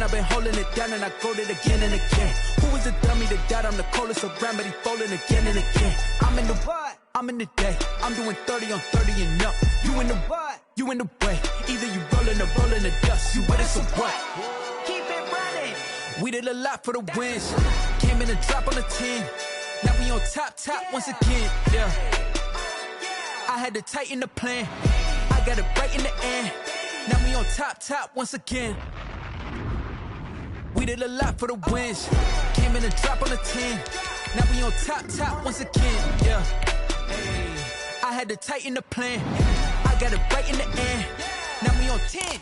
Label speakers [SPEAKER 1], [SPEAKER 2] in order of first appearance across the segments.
[SPEAKER 1] I've been holding it down and I go it again and again. Who was the dummy that died? I'm the coldest around, but he falling again and again. I'm in the what? I'm in the day. I'm doing 30 on 30 and up. You in the what? You in the way. Either you rolling or rolling the dust. You with it, so what? Keep it running. We did a lot for the wins. Came in and drop on the 10. Now we on top once again. Yeah. I had to tighten the plan. I got it right in the end. Now we on top once again. We did a lot for the wins. Came in and drop on the 10. Now we on top once again. Yeah. I had to tighten the plan. I got it right in the end. Now we on 10.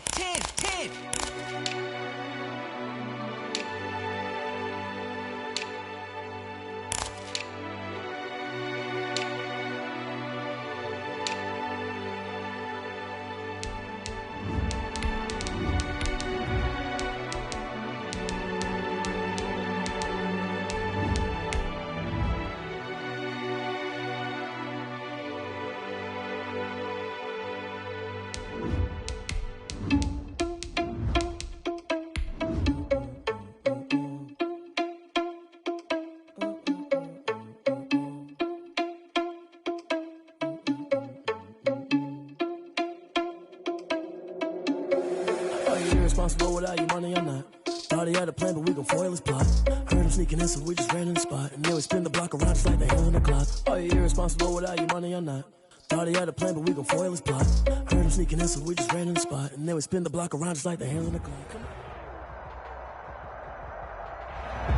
[SPEAKER 2] Irresponsible without your money, I'm not. Thought he had a plan, but we gon' foil his plot. Heard him sneaking in, so we just ran in the spot. And then we spin the block around just like the hands on the clock. Are you irresponsible without your money, I'm not. Thought he had a plan, but we gon' foil his plot. Heard him sneaking in, so we just ran in the spot. And then we spin the block around just like the hands on the clock.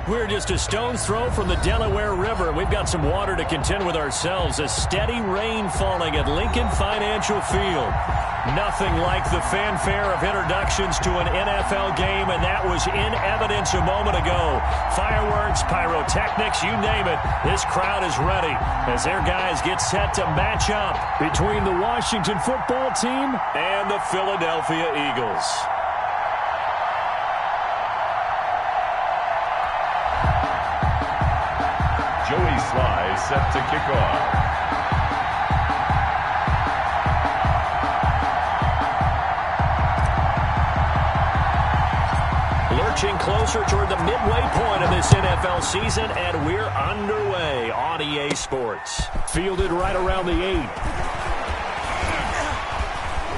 [SPEAKER 3] We're just a stone's throw from the Delaware River. We've got some water to contend with ourselves. A steady rain falling at Lincoln Financial Field. Nothing like the fanfare of introductions to an NFL game, and that was in evidence a moment ago. Fireworks, pyrotechnics, you name it. This crowd is ready as their guys get set to match up between the Washington football team and the Philadelphia Eagles.
[SPEAKER 4] Joey Sly set to kick off.
[SPEAKER 3] Lurching closer toward the midway point of this NFL season, and we're underway on EA Sports. Fielded right around the 8.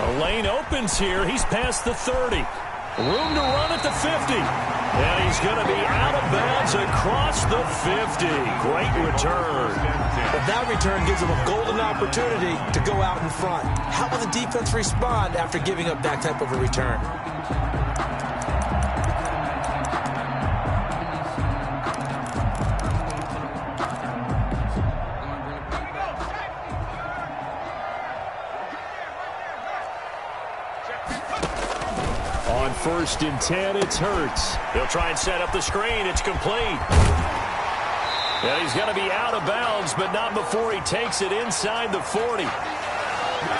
[SPEAKER 3] The lane opens here. He's past the 30. Room to run at the 50. And he's going to be out of bounds across the 50. Great return.
[SPEAKER 5] But that return gives him a golden opportunity to go out in front. How will the defense respond after giving up that type of a return?
[SPEAKER 3] First and 10, it's Hurts. He'll try and set up the screen. It's complete. And he's going to be out of bounds, but not before he takes it inside the 40.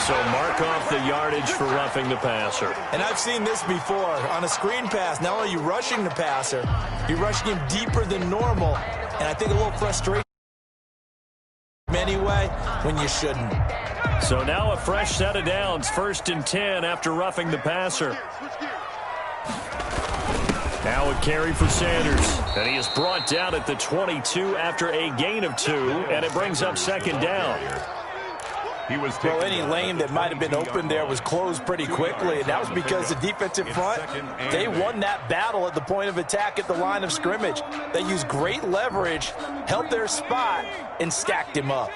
[SPEAKER 3] So mark off the yardage for roughing the passer.
[SPEAKER 5] And I've seen this before. On a screen pass, not only are you rushing the passer, you're rushing him deeper than normal. And I think a little frustration anyway when you shouldn't.
[SPEAKER 3] So now a fresh set of downs. First and 10 after roughing the passer. Now a carry for Sanders. And he is brought down at the 22 after a gain of 2. And it brings up second down.
[SPEAKER 5] Well, any lane that might have been open there was closed pretty quickly. And that was because the defensive front, they won that battle at the point of attack at the line of scrimmage. They used great leverage, held their spot, and stacked him up.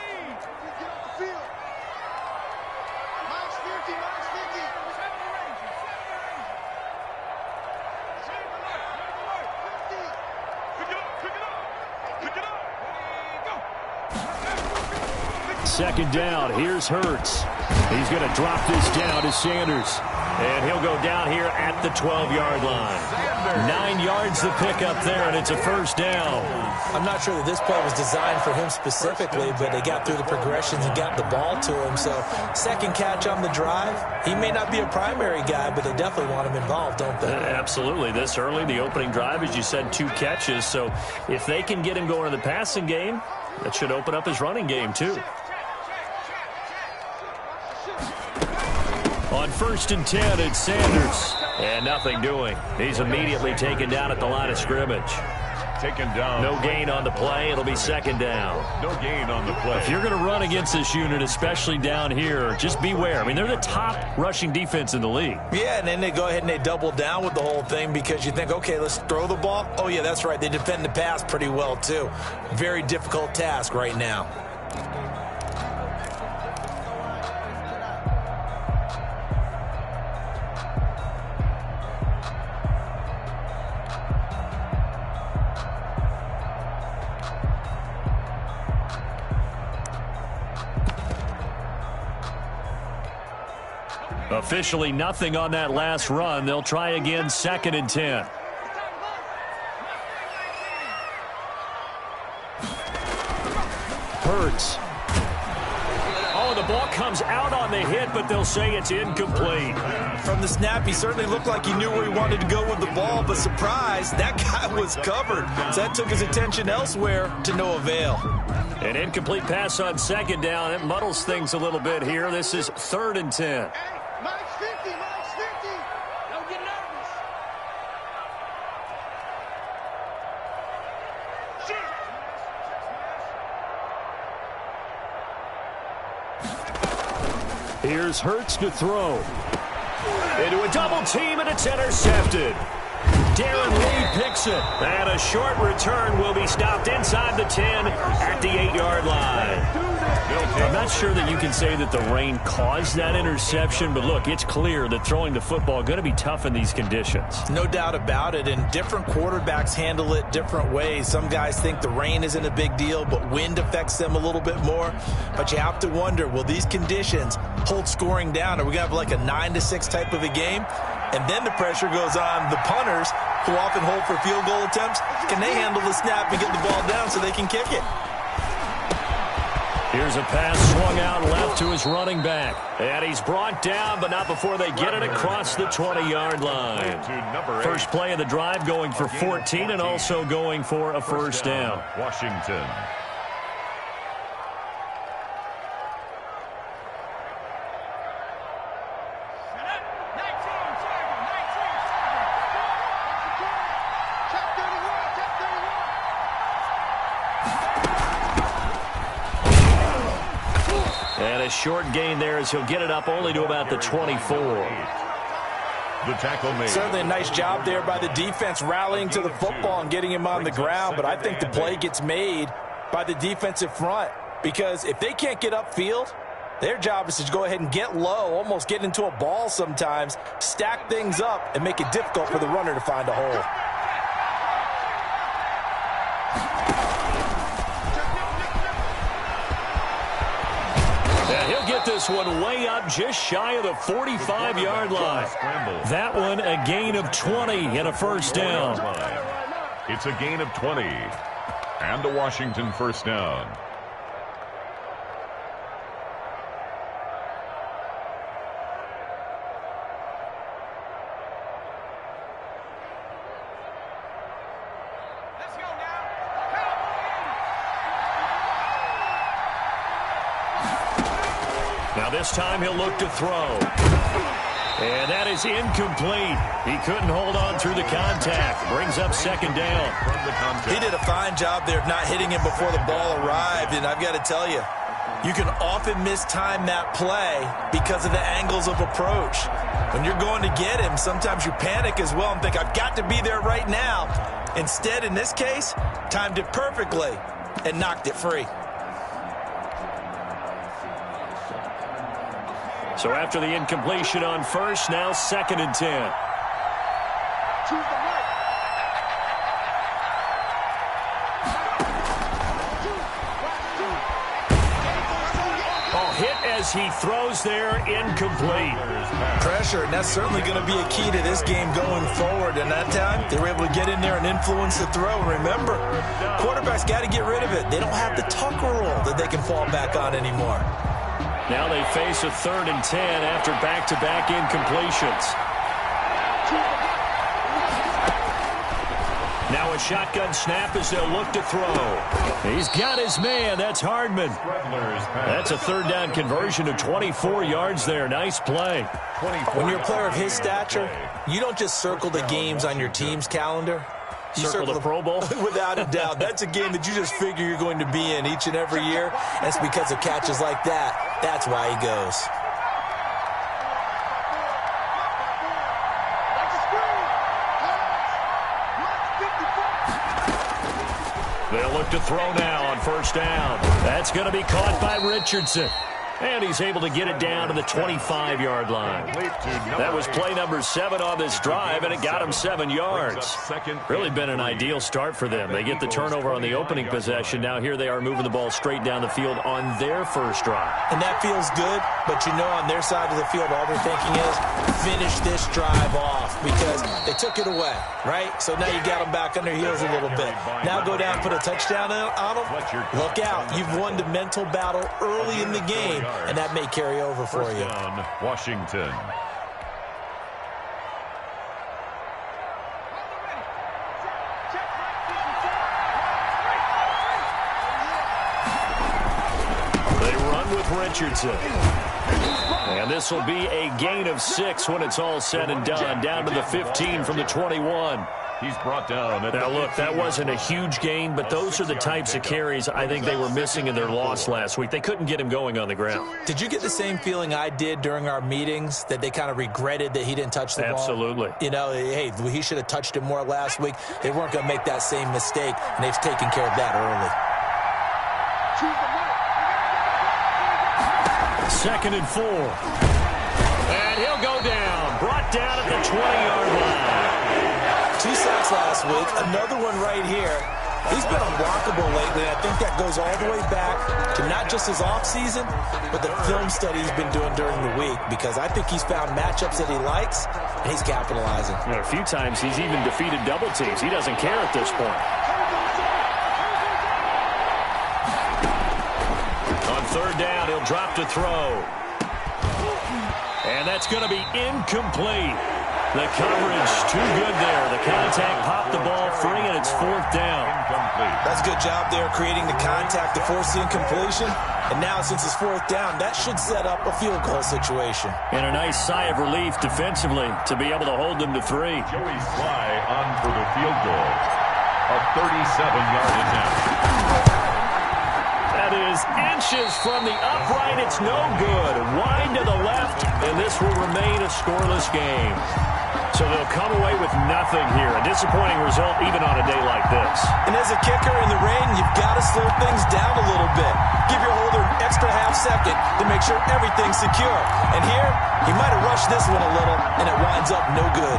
[SPEAKER 3] Second down. Here's Hurts. He's going to drop this down to Sanders. And he'll go down here at the 12-yard line. 9 yards to pick up there, and it's a first down.
[SPEAKER 5] I'm not sure that this play was designed for him specifically, but they got through the progressions and got the ball to him. So second catch on the drive. He may not be a primary guy, but they definitely want him involved, don't they?
[SPEAKER 3] Absolutely. This early, the opening drive, as you said, 2 catches. So if they can get him going in the passing game, that should open up his running game too. On first and 10, it's Sanders. And nothing doing. He's immediately taken down at the line of scrimmage.
[SPEAKER 4] Taken down.
[SPEAKER 3] No gain on the play. It'll be second down.
[SPEAKER 4] No gain on the play.
[SPEAKER 3] If you're going to run against this unit, especially down here, just beware. I mean, they're the top rushing defense in the league.
[SPEAKER 5] Yeah, and then they go ahead and they double down with the whole thing because you think, okay, let's throw the ball. Oh, yeah, that's right. They defend the pass pretty well, too. Very difficult task right now.
[SPEAKER 3] Officially nothing on that last run. They'll try again, 2nd and 10. Hurts. Oh, the ball comes out on the hit, but they'll say it's incomplete.
[SPEAKER 5] From the snap, he certainly looked like he knew where he wanted to go with the ball, but surprise, that guy was covered. So that took his attention elsewhere to no avail.
[SPEAKER 3] An incomplete pass on 2nd down. It muddles things a little bit here. This is 3rd and 10. Here's Hurts to throw. Into a double team, and it's intercepted. Darren Lee picks it. And a short return will be stopped inside the 10 at the 8-yard line. I'm not sure that you can say that the rain caused that interception, but look, it's clear that throwing the football is going to be tough in these conditions.
[SPEAKER 5] No doubt about it, and different quarterbacks handle it different ways. Some guys think the rain isn't a big deal, but wind affects them a little bit more. But you have to wonder, will these conditions hold scoring down? Are we going to have like a 9-6 type of a game? And then the pressure goes on the punters, who often hold for field goal attempts. Can they handle the snap and get the ball down so they can kick it?
[SPEAKER 3] Here's a pass swung out left to his running back. And he's brought down, but not before they get it across the 20-yard line. First play of the drive going for 14 and also going for a first down.
[SPEAKER 4] Washington.
[SPEAKER 3] A short gain there as he'll get it up only to about the 24.
[SPEAKER 4] The tackle made.
[SPEAKER 5] Certainly a nice job there by the defense rallying to the football and getting him on the ground, but I think the play gets made by the defensive front because if they can't get upfield, their job is to go ahead and get low, almost get into a ball sometimes, stack things up, and make it difficult for the runner to find a hole.
[SPEAKER 3] He'll get this one way up just shy of the 45-yard line. That one a gain of 20 and a first down.
[SPEAKER 4] It's a gain of 20 and a Washington first down.
[SPEAKER 3] Now this time he'll look to throw. And that is incomplete. He couldn't hold on through the contact. Brings up second down.
[SPEAKER 5] He did a fine job there of not hitting him before the ball arrived. And I've got to tell you, you can often mistime that play because of the angles of approach. When you're going to get him, sometimes you panic as well and think, I've got to be there right now. Instead, in this case, timed it perfectly and knocked it free.
[SPEAKER 3] So after the incompletion on first, now 2nd and 10. Hit as he throws there, incomplete.
[SPEAKER 5] Pressure, and that's certainly going to be a key to this game going forward. And that time, they were able to get in there and influence the throw. And remember, quarterbacks got to get rid of it. They don't have the Tucker rule that they can fall back on anymore.
[SPEAKER 3] Now they face a 3rd and 10 after back-to-back incompletions. Now a a shotgun snap as they'll look to throw. He's got his man. That's Hardman. That's a third down conversion of 24 yards there. Nice play.
[SPEAKER 5] When you're a player of his stature, you don't just circle the games on your team's calendar. You
[SPEAKER 3] circle the Pro Bowl?
[SPEAKER 5] Without a doubt. That's a game that you just figure you're going to be in each and every year. And it's because of catches like that. That's why he goes.
[SPEAKER 3] They'll look to throw now on first down. That's going to be caught by Richardson. And he's able to get it down to the 25-yard line. That was play number 7 on this drive, and it got him 7 yards. Really been an ideal start for them. They get the turnover on the opening possession. Now here they are moving the ball straight down the field on their first drive.
[SPEAKER 5] And that feels good, but you know on their side of the field, all they're thinking is finish this drive off because they took it away, right? So now you got them back on their heels a little bit. Now go down, put a touchdown on them. Look out. You've won the mental battle early in the game. And that may carry over for you.
[SPEAKER 4] Down, Washington.
[SPEAKER 3] They run with Richardson. And this will be a gain of 6 when it's all said and done. Down to the 15 from the 21.
[SPEAKER 4] He's brought down.
[SPEAKER 3] Now, look, that wasn't a huge gain, but those are the types of carries I think they were missing in their loss last week. They couldn't get him going on the ground.
[SPEAKER 5] Did you get the same feeling I did during our meetings, that they kind of regretted that he didn't touch the ball?
[SPEAKER 3] Absolutely.
[SPEAKER 5] You know, hey, he should have touched it more last week. They weren't going to make that same mistake, and they've taken care of that early.
[SPEAKER 3] 2nd and 4. And he'll go down. Brought down at the 20-yard line.
[SPEAKER 5] 2 sacks last week, another one right here. He's been unblockable lately, and I think that goes all the way back to not just his offseason, but the film study he's been doing during the week, because I think he's found matchups that he likes, and he's capitalizing.
[SPEAKER 3] You know, a few times he's even defeated double teams. He doesn't care at this point. On 3rd down, he'll drop to throw. And that's going to be incomplete. The coverage too good there. The contact popped the ball free, and it's 4th down.
[SPEAKER 5] That's a good job there creating the contact to force the incompletion. And now since it's 4th down, that should set up a field goal situation.
[SPEAKER 3] And a nice sigh of relief defensively to be able to hold them to 3.
[SPEAKER 4] Joey Sly on for the field goal. A 37-yard attempt.
[SPEAKER 3] That is inches from the upright. It's no good. Wide to the left, and this will remain a scoreless game. So they'll come away with nothing here. A disappointing result even on a day like this.
[SPEAKER 5] And as a kicker in the rain, you've got to slow things down a little bit. Give your holder an extra half second to make sure everything's secure. And here, he might have rushed this one a little, and it winds up no good.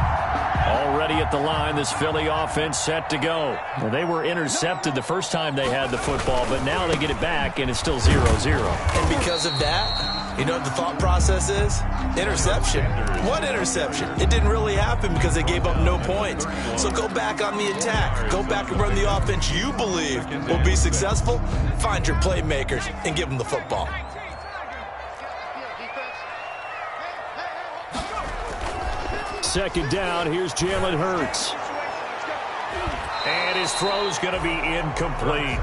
[SPEAKER 3] Already at the line, this Philly offense set to go. Well, they were intercepted the first time they had the football, but now they get it back, and it's still 0-0.
[SPEAKER 5] And because of that, you know what the thought process is? Interception. What interception? It didn't really happen because they gave up no points. So go back on the attack. Go back and run the offense you believe will be successful. Find your playmakers and give them the football.
[SPEAKER 3] Second down, here's Jalen Hurts. And his throw's going to be incomplete.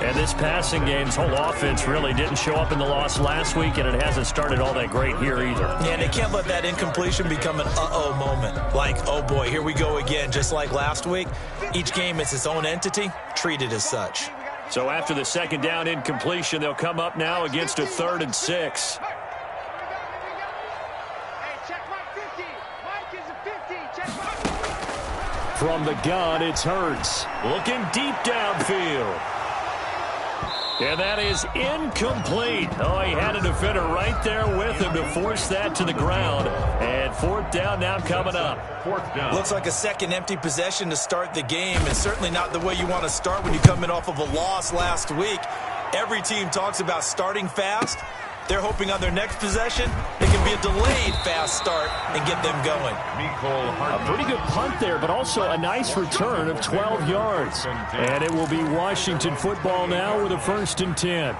[SPEAKER 3] And this passing game's whole offense really didn't show up in the loss last week, and it hasn't started all that great here either.
[SPEAKER 5] Yeah, and they can't let that incompletion become an uh-oh moment. Like, oh boy, here we go again, just like last week. Each game is its own entity, treated as such.
[SPEAKER 3] So after the second down incompletion, they'll come up now against a 3rd and 6. From the gun, it's Hurts. Looking deep downfield. And that is incomplete. Oh, he had a defender right there with him to force that to the ground. And 4th down now coming up.
[SPEAKER 4] 4th down.
[SPEAKER 5] Looks like a second empty possession to start the game, and certainly not the way you want to start when you come in off of a loss last week. Every team talks about starting fast. They're hoping on their next possession, it can be a delayed fast start and get them going.
[SPEAKER 3] A pretty good punt there, but also a nice return of 12 yards. And it will be Washington football now with a 1st and 10.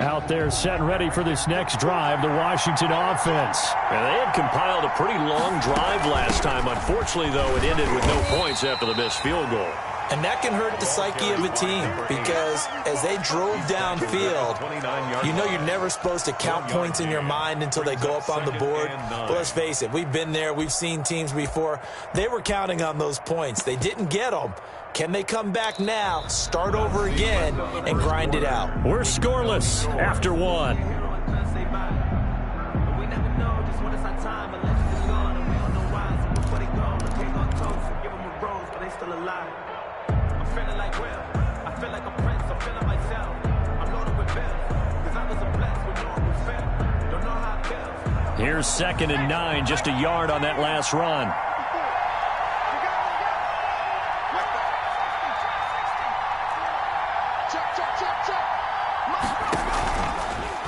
[SPEAKER 3] Out there set and ready for this next drive, the Washington offense. And they had compiled a pretty long drive last time. Unfortunately, though, it ended with no points after the missed field goal.
[SPEAKER 5] And that can hurt the psyche of a team because as they drove downfield, you know you're never supposed to count points in your mind until they go up on the board. But let's face it, we've been there. We've seen teams before. They were counting on those points. They didn't get them. Can they come back now, start over again, and grind it out?
[SPEAKER 3] We're scoreless after one. Here's 2nd and 9, just a yard on that last run.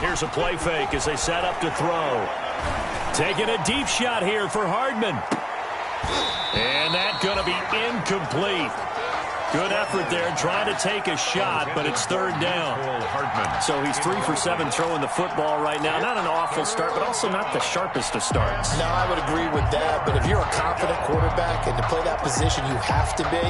[SPEAKER 3] Here's a play fake as they set up to throw. Taking a deep shot here for Hardman. And that's going to be incomplete. Good effort there trying to take a shot, but it's 3rd down. So he's 3 for 7 throwing the football right now. Not an awful start, but also not the sharpest of starts.
[SPEAKER 5] No, I would agree with that. But if you're a confident quarterback and to play that position you have to be,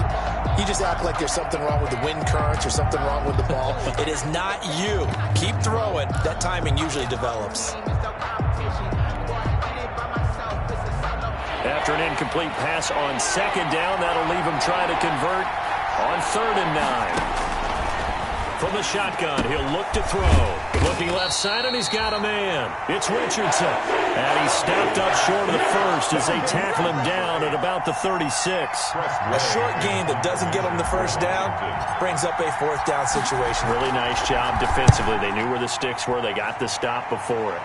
[SPEAKER 5] you just act like there's something wrong with the wind currents or something wrong with the ball. It is not you. Keep throwing. That timing usually develops.
[SPEAKER 3] After an incomplete pass on 2nd down, that'll leave him trying to convert on 3rd and 9. From the shotgun, he'll look to throw. Looking left side, and he's got a man. It's Richardson. And he stepped up short of the first as they tackle him down at about the 36.
[SPEAKER 5] A short game that doesn't get him the first down brings up a 4th down situation.
[SPEAKER 3] Really nice job defensively. They knew where the sticks were. They got the stop before it.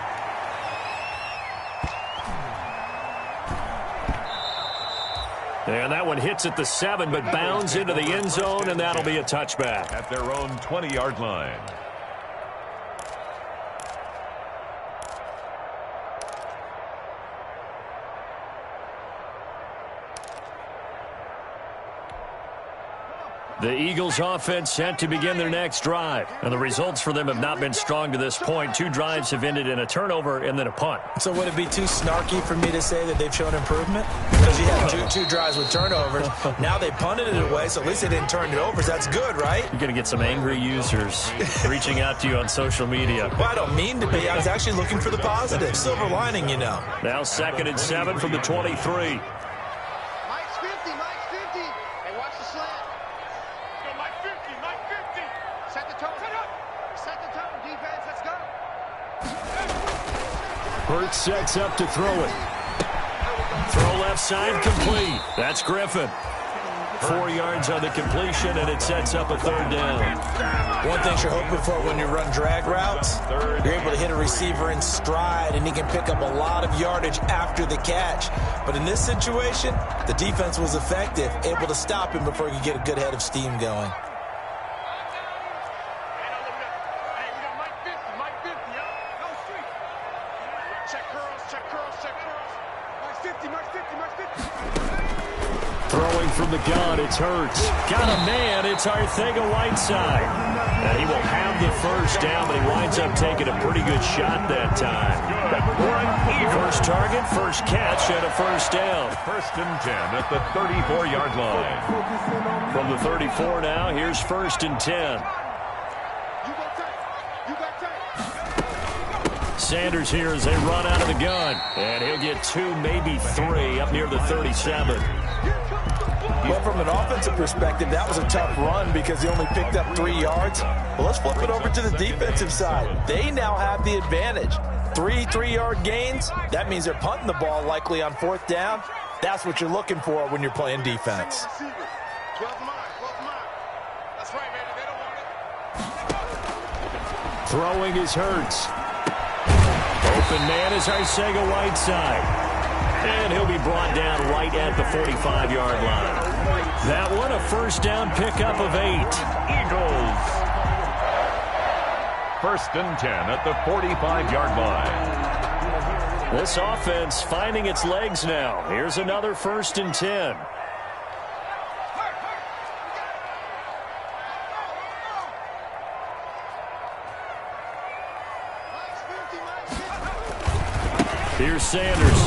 [SPEAKER 3] And that one hits at the 7, but bounds into the end zone, and that'll be a touchback.
[SPEAKER 4] At their own 20-yard line.
[SPEAKER 3] The Eagles offense set to begin their next drive. And the results for them have not been strong to this point. 2 drives have ended in a turnover and then a punt.
[SPEAKER 5] So would it be too snarky for me to say that they've shown improvement? Because you had two drives with turnovers. Now they punted it away, so at least they didn't turn it over. So that's good, right?
[SPEAKER 3] You're going to get some angry users reaching out to you on social media.
[SPEAKER 5] Well, I don't mean to be. I was actually looking for the positive. Silver lining, you know.
[SPEAKER 3] Now 2nd and 7 from the 23. Hurts sets up to throw it. Throw left side, complete. That's Griffin. 4 yards on the completion, and it sets up a 3rd down.
[SPEAKER 5] One thing you're hoping for when you run drag routes, you're able to hit a receiver in stride, and he can pick up a lot of yardage after the catch. But in this situation, the defense was effective, able to stop him before he could get a good head of steam going.
[SPEAKER 3] Throwing from the gun, it's Hurts. Got a man, it's Arcega-Whiteside. And he will have the first down, but he winds up taking a pretty good shot that time. First target, first catch, and a first down.
[SPEAKER 4] 1st and 10 at the 34-yard line.
[SPEAKER 3] From the 34 now, here's 1st and 10. Sanders here as they run out of the gun. And he'll get 2, maybe 3 up near the 37.
[SPEAKER 5] Well, from an offensive perspective, that was a tough run because he only picked up 3 yards. Well, let's flip it over to the defensive side. They now have the advantage. 3 3-yard gains. That means they're punting the ball likely on 4th down. That's what you're looking for when you're playing defense.
[SPEAKER 3] Throwing is Hurts. Open man is Arcega-Whiteside. And he'll be brought down right at the 45-yard line. That one, a first down pickup of 8.
[SPEAKER 4] Eagles. first and 10 at the 45-yard line.
[SPEAKER 3] This offense finding its legs now. Here's another first and 10. Here's Sanders.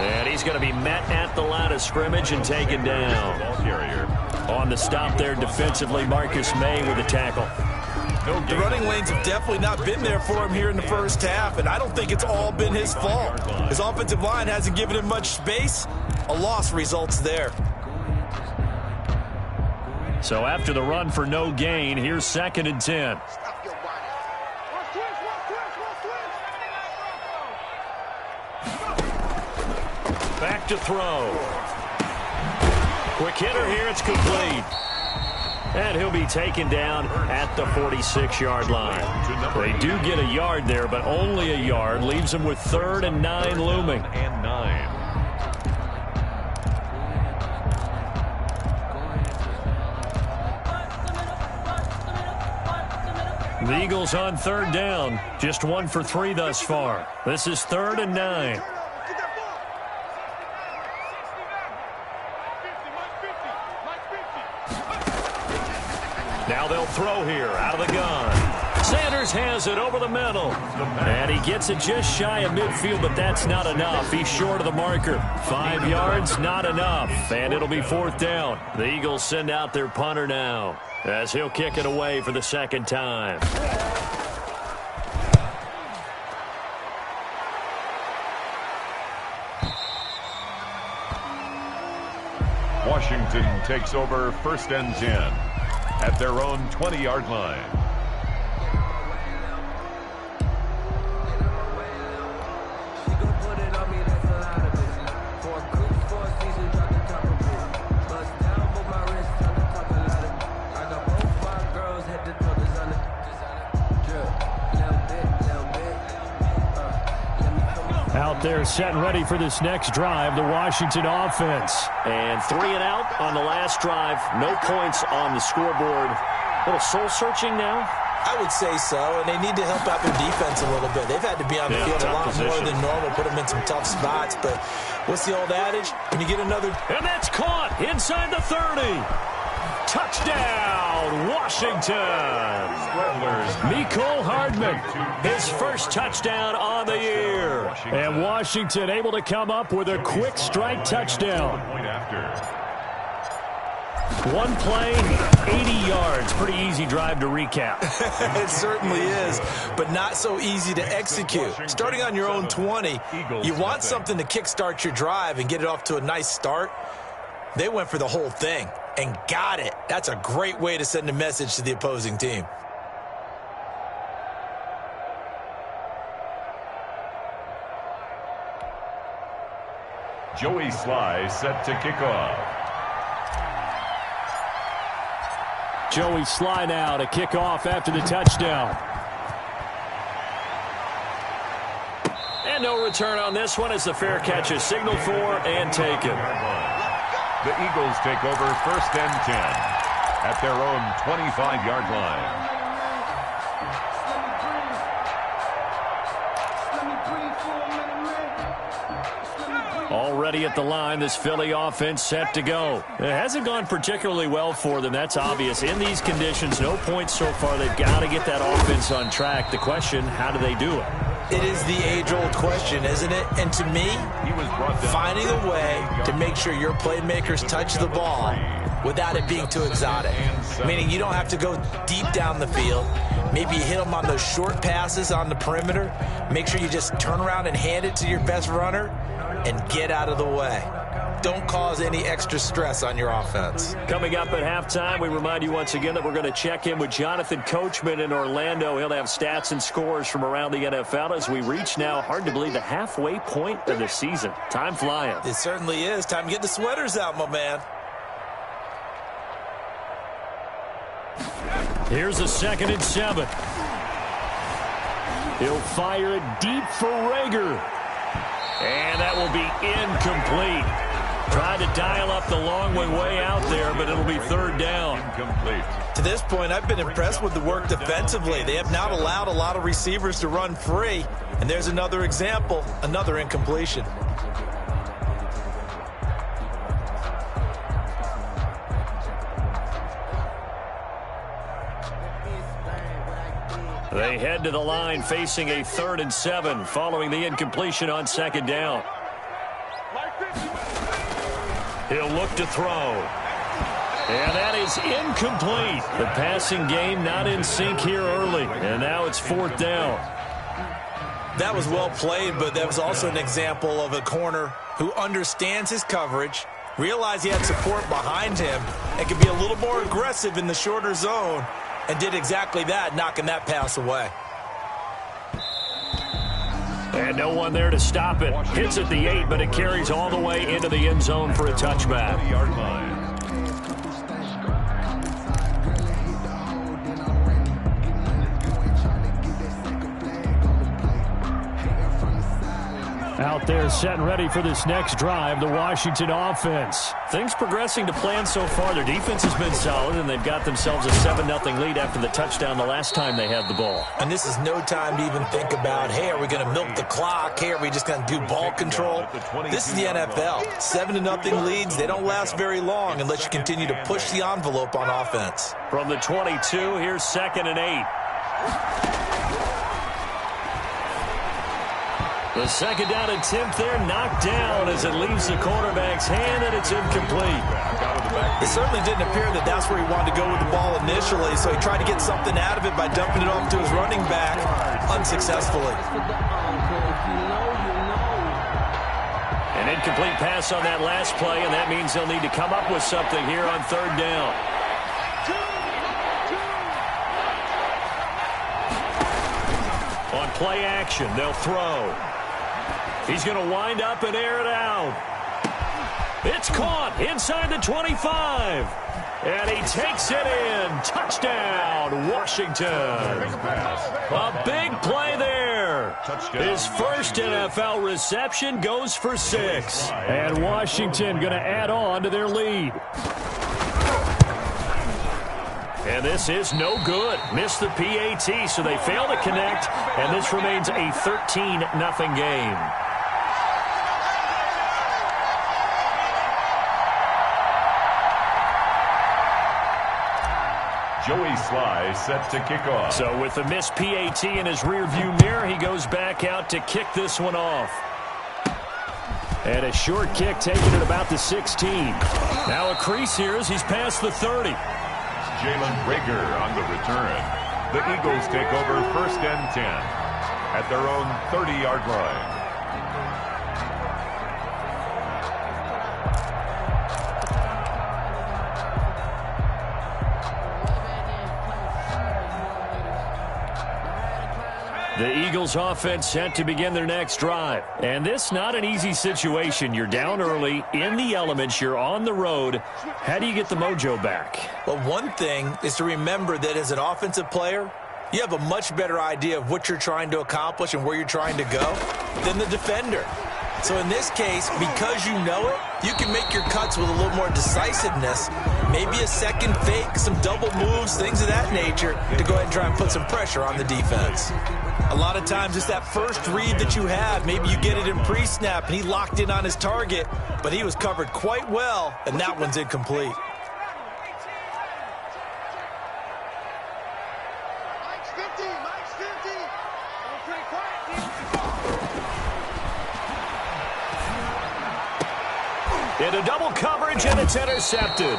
[SPEAKER 3] And he's going to be met at the line of scrimmage and taken down. On the stop there defensively, Marcus May with the tackle.
[SPEAKER 5] The running lanes have definitely not been there for him here in the first half, and I don't think it's all been his fault. His offensive line hasn't given him much space. A loss results there.
[SPEAKER 3] So after the run for no gain, here's second and 10. Back to throw. Quick hitter here, it's complete. And he'll be taken down at the 46-yard line. They do get a yard there, but only a yard. Leaves them with 3rd and 9 looming. The Eagles on 3rd down. Just 1 for 3 thus far. This is 3rd and 9. Now they'll throw here out of the gun. Sanders has it over the middle. And he gets it just shy of midfield, but that's not enough. He's short of the marker. 5 yards, not enough. And it'll be 4th down. The Eagles send out their punter now, as he'll kick it away for the second time.
[SPEAKER 4] Washington takes over 1st and 10 at their own 20-yard line.
[SPEAKER 3] Out there set and ready for this next drive, the Washington offense. And 3 and out on the last drive. No points on the scoreboard. A little soul-searching now?
[SPEAKER 5] I would say so, and they need to help out their defense a little bit. They've had to be on the field a lot more than normal, put them in some tough spots. But what's the old adage? When you get another...
[SPEAKER 3] And that's caught inside the 30. Touchdown, Washington. Mecole Hardman, his first touchdown on the year. And Washington able to come up with a quick strike touchdown. One play, 80 yards. Pretty easy drive to recap.
[SPEAKER 5] It certainly is, but not so easy to execute. Starting on your own 20, you want something to kickstart your drive and get it off to a nice start. They went for the whole thing and got it. That's a great way to send a message to the opposing team.
[SPEAKER 4] Joey Sly set to kick off.
[SPEAKER 3] Joey Sly now to kick off after the touchdown. And no return on this one as the fair catch is signaled for and taken.
[SPEAKER 4] The Eagles take over 1st and 10 at their own 25-yard line.
[SPEAKER 3] Already at the line, this Philly offense set to go. It hasn't gone particularly well for them, that's obvious. In these conditions, no points so far. They've got to get that offense on track. The question, how do they do it?
[SPEAKER 5] It is the age-old question, isn't it? And to me, finding a way to make sure your playmakers touch the ball without it being too exotic. Meaning you don't have to go deep down the field. Maybe you hit them on those short passes on the perimeter. Make sure you just turn around and hand it to your best runner and get out of the way. Don't cause any extra stress on your offense.
[SPEAKER 3] Coming up at halftime, we remind you once again that we're going to check in with Jonathan Coachman in Orlando. He'll have stats and scores from around the NFL as we reach now, hard to believe, the halfway point of the season. Time flying.
[SPEAKER 5] It certainly is. Time to get the sweaters out, my man.
[SPEAKER 3] Here's a 2nd and 7. He'll fire it deep for Rager. And that will be incomplete. Tried to dial up the long way out there, but it'll be third down.
[SPEAKER 4] Incomplete.
[SPEAKER 5] To this point, I've been impressed with the work defensively. They have not allowed a lot of receivers to run free. And there's another example, another incompletion.
[SPEAKER 3] They head to the line facing a 3rd and 7 following the incompletion on 2nd down. He'll look to throw. And that is incomplete. The passing game not in sync here early. And now it's 4th down.
[SPEAKER 5] That was well played, but that was also an example of a corner who understands his coverage, realized he had support behind him, and could be a little more aggressive in the shorter zone, and did exactly that, knocking that pass away.
[SPEAKER 3] And no one there to stop it. Hits at the 8, but it carries all the way into the end zone for a touchback.
[SPEAKER 4] 20-yard line.
[SPEAKER 3] Out there set and ready for this next drive, the Washington offense. Things progressing to plan so far. Their defense has been solid, and they've got themselves a 7-0 lead after the touchdown the last time they had the ball.
[SPEAKER 5] And this is no time to even think about, hey, are we going to milk the clock? Hey, are we just going to do ball control? This is the NFL. 7-0 leads, they don't last very long unless you continue to push the envelope on offense.
[SPEAKER 3] From the 22, here's 2nd and 8. The 2nd down attempt there knocked down as it leaves the quarterback's hand, and it's incomplete.
[SPEAKER 5] It certainly didn't appear that that's where he wanted to go with the ball initially, so he tried to get something out of it by dumping it off to his running back unsuccessfully.
[SPEAKER 3] An incomplete pass on that last play, and that means they'll need to come up with something here on 3rd down. On play action, they'll throw. He's going to wind up and air it out. It's caught inside the 25. And he takes it in. Touchdown, Washington. A big play there. His first NFL reception goes for 6. And Washington going to add on to their lead. And this is no good. Missed the PAT, so they fail to connect. And this remains a 13-0 game.
[SPEAKER 4] Joey Sly set to kick off.
[SPEAKER 3] So with the missed PAT in his rearview mirror, he goes back out to kick this one off. And a short kick taken at about the 16. Now a crease here as he's past the 30.
[SPEAKER 4] Jalen Rager on the return. The Eagles take over 1st and 10 at their own 30-yard line.
[SPEAKER 3] The Eagles offense set to begin their next drive. And this not an easy situation. You're down early, in the elements, you're on the road. How do you get the mojo back?
[SPEAKER 5] Well, one thing is to remember that as an offensive player, you have a much better idea of what you're trying to accomplish and where you're trying to go than the defender. So in this case, because you know it, you can make your cuts with a little more decisiveness, maybe a second fake, some double moves, things of that nature, to go ahead and try and put some pressure on the defense. A lot of times it's that first read that you have. Maybe you get it in pre-snap, and he locked in on his target, but he was covered quite well, and that one's incomplete.
[SPEAKER 3] Into double coverage, and it's intercepted.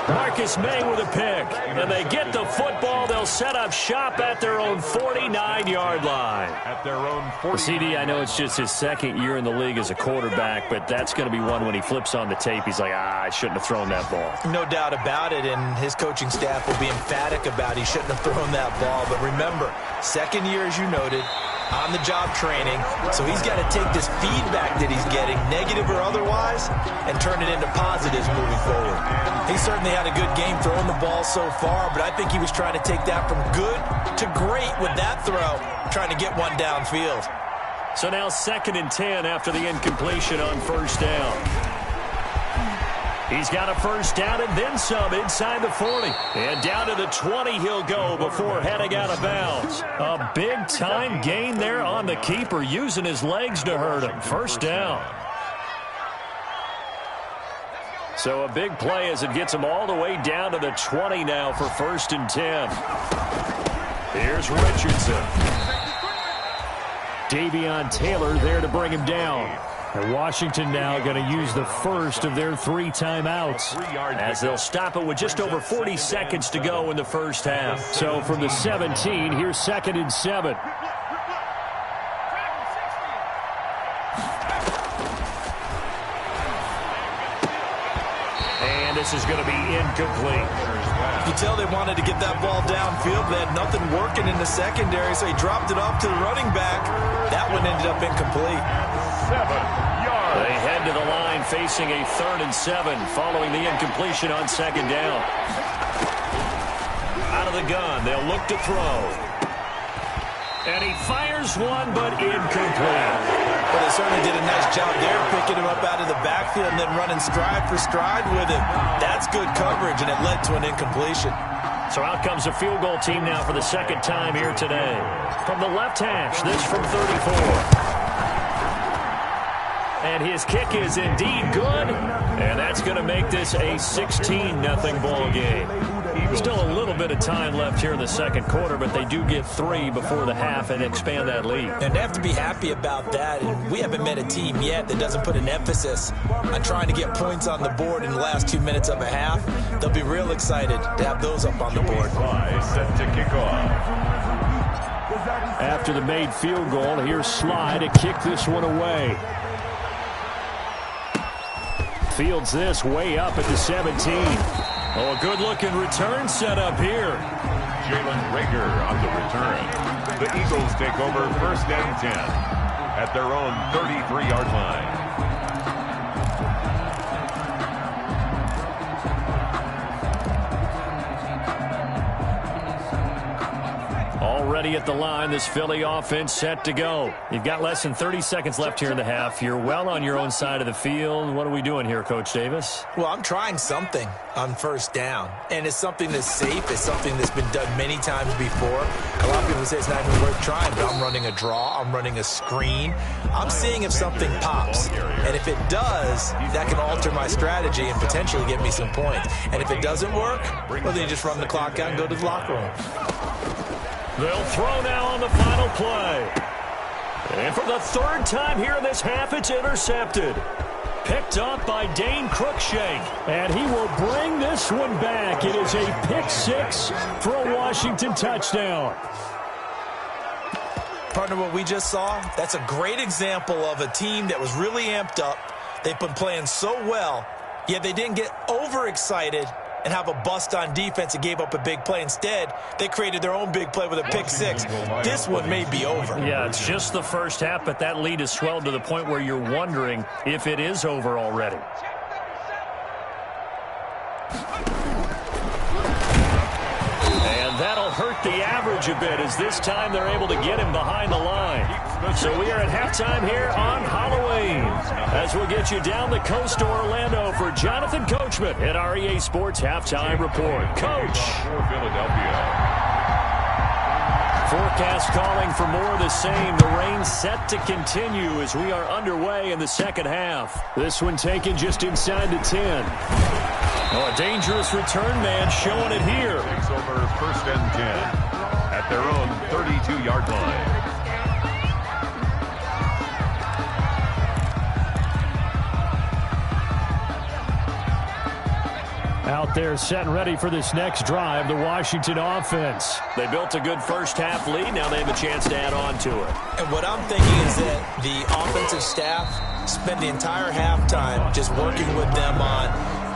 [SPEAKER 3] Marcus May with a pick. And they get the football. They'll set up shop at their own 49-yard line.
[SPEAKER 4] At their own 40.
[SPEAKER 3] CD, I know it's just his 2nd year in the league as a quarterback, but that's going to be one when he flips on the tape. He's like, I shouldn't have thrown that ball.
[SPEAKER 5] No doubt about it, and his coaching staff will be emphatic about he shouldn't have thrown that ball. But remember, 2nd year, as you noted, on-the-job training, so he's got to take this feedback that he's getting, negative or otherwise, and turn it into positives moving forward. He certainly had a good game throwing the ball so far, but I think he was trying to take that from good to great with that throw, trying to get one downfield.
[SPEAKER 3] So now 2nd and 10 after the incompletion on 1st down. He's got a first down and then some inside the 40. And down to the 20 he'll go before heading out of bounds. A big-time gain there on the keeper, using his legs to hurt him. First down. So a big play as it gets him all the way down to the 20 now for 1st and 10. Here's Richardson. Davion Taylor there to bring him down. And Washington now going to use the first of their 3 timeouts as they'll stop it with just over 40 seconds to go in the first half. So from the 17, here's 2nd and 7. And this is going to be incomplete.
[SPEAKER 5] You tell they wanted to get that ball downfield. They had nothing working in the secondary, so he dropped it off to the running back. That one ended up incomplete.
[SPEAKER 4] 7 yards.
[SPEAKER 3] They head to the line facing a 3rd and 7 following the incompletion on 2nd down. Out of the gun, they'll look to throw. And he fires one, but incomplete.
[SPEAKER 5] But they certainly did a nice job there, picking him up out of the backfield and then running stride for stride with him. That's good coverage, and it led to an incompletion.
[SPEAKER 3] So out comes a field goal team now for the 2nd time here today. From the left hash, this from 34. And his kick is indeed good, and that's going to make this a 16-0 ball game. Still a little bit of time left here in the 2nd quarter, but they do get 3 before the half and expand that lead.
[SPEAKER 5] And they have to be happy about that. And we haven't met a team yet that doesn't put an emphasis on trying to get points on the board in the last 2 minutes of a half. They'll be real excited to have those up on the board.
[SPEAKER 4] Set to kick off.
[SPEAKER 3] After the made field goal, here's Sly to kick this one away. Fields this way up at the 17. Oh, a good-looking return set up here.
[SPEAKER 4] Jalen Reagor on the return. The Eagles take over 1st and 10 at their own 33-yard line.
[SPEAKER 3] Already at the line, this Philly offense set to go. You've got less than 30 seconds left here in the half. You're well on your own side of the field. What are we doing here, Coach Davis?
[SPEAKER 5] Well, I'm trying something on 1st down, and it's something that's safe. It's something that's been done many times before. A lot of people say it's not even worth trying, but I'm running a draw. I'm running a screen. I'm seeing if something pops, and if it does, that can alter my strategy and potentially get me some points. And if it doesn't work, well, then you just run the clock out and go to the locker room.
[SPEAKER 3] They'll throw now on the final play. And for the 3rd time here in this half, it's intercepted. Picked up by Dane Cruikshank. And he will bring this one back. It is a pick 6 for a Washington touchdown.
[SPEAKER 5] Partner, what we just saw, that's a great example of a team that was really amped up. They've been playing so well, yet they didn't get overexcited and have a bust on defense and gave up a big play. Instead, they created their own big play with a pick 6. This one may be over.
[SPEAKER 3] Yeah, it's just the first half, but that lead has swelled to the point where you're wondering if it is over already. And that'll hurt the average a bit as this time they're able to get him behind the line. So we are at halftime here on Halloween as we'll get you down the coast to Orlando for Jonathan Coachman at our EA Sports Halftime Report. Coach. Forecast calling for more of the same. The rain set to continue as we are underway in the 2nd half. This one taken just inside the 10. Oh, a dangerous return man showing it here.
[SPEAKER 4] Takes over 1st and 10 at their own 32-yard line.
[SPEAKER 3] Out there set and ready for this next drive, the Washington offense. They built a good first half lead. Now they have a chance to add on to it.
[SPEAKER 5] And what I'm thinking is that the offensive staff spent the entire halftime just working with them on,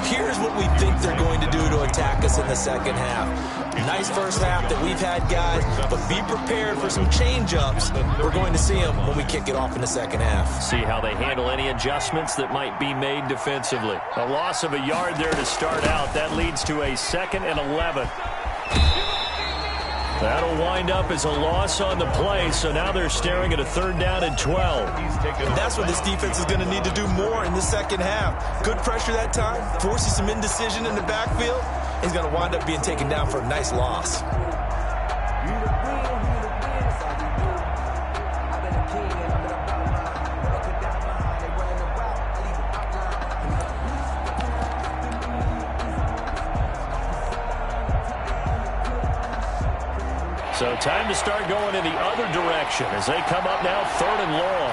[SPEAKER 5] here's what we think they're going to do to attack us in the 2nd half. Nice first half that we've had, guys, but be prepared for some change-ups. We're going to see them when we kick it off in the 2nd half.
[SPEAKER 3] See how they handle any adjustments that might be made defensively. A loss of a yard there to start out. That leads to a 2nd and 11. That'll wind up as a loss on the play, so now they're staring at a 3rd down and 12.
[SPEAKER 5] And that's what this defense is going to need to do more in the second half. Good pressure that time, forces some indecision in the backfield. He's going to wind up being taken down for a nice loss.
[SPEAKER 3] So time to start going in the other direction as they come up now 3rd and long.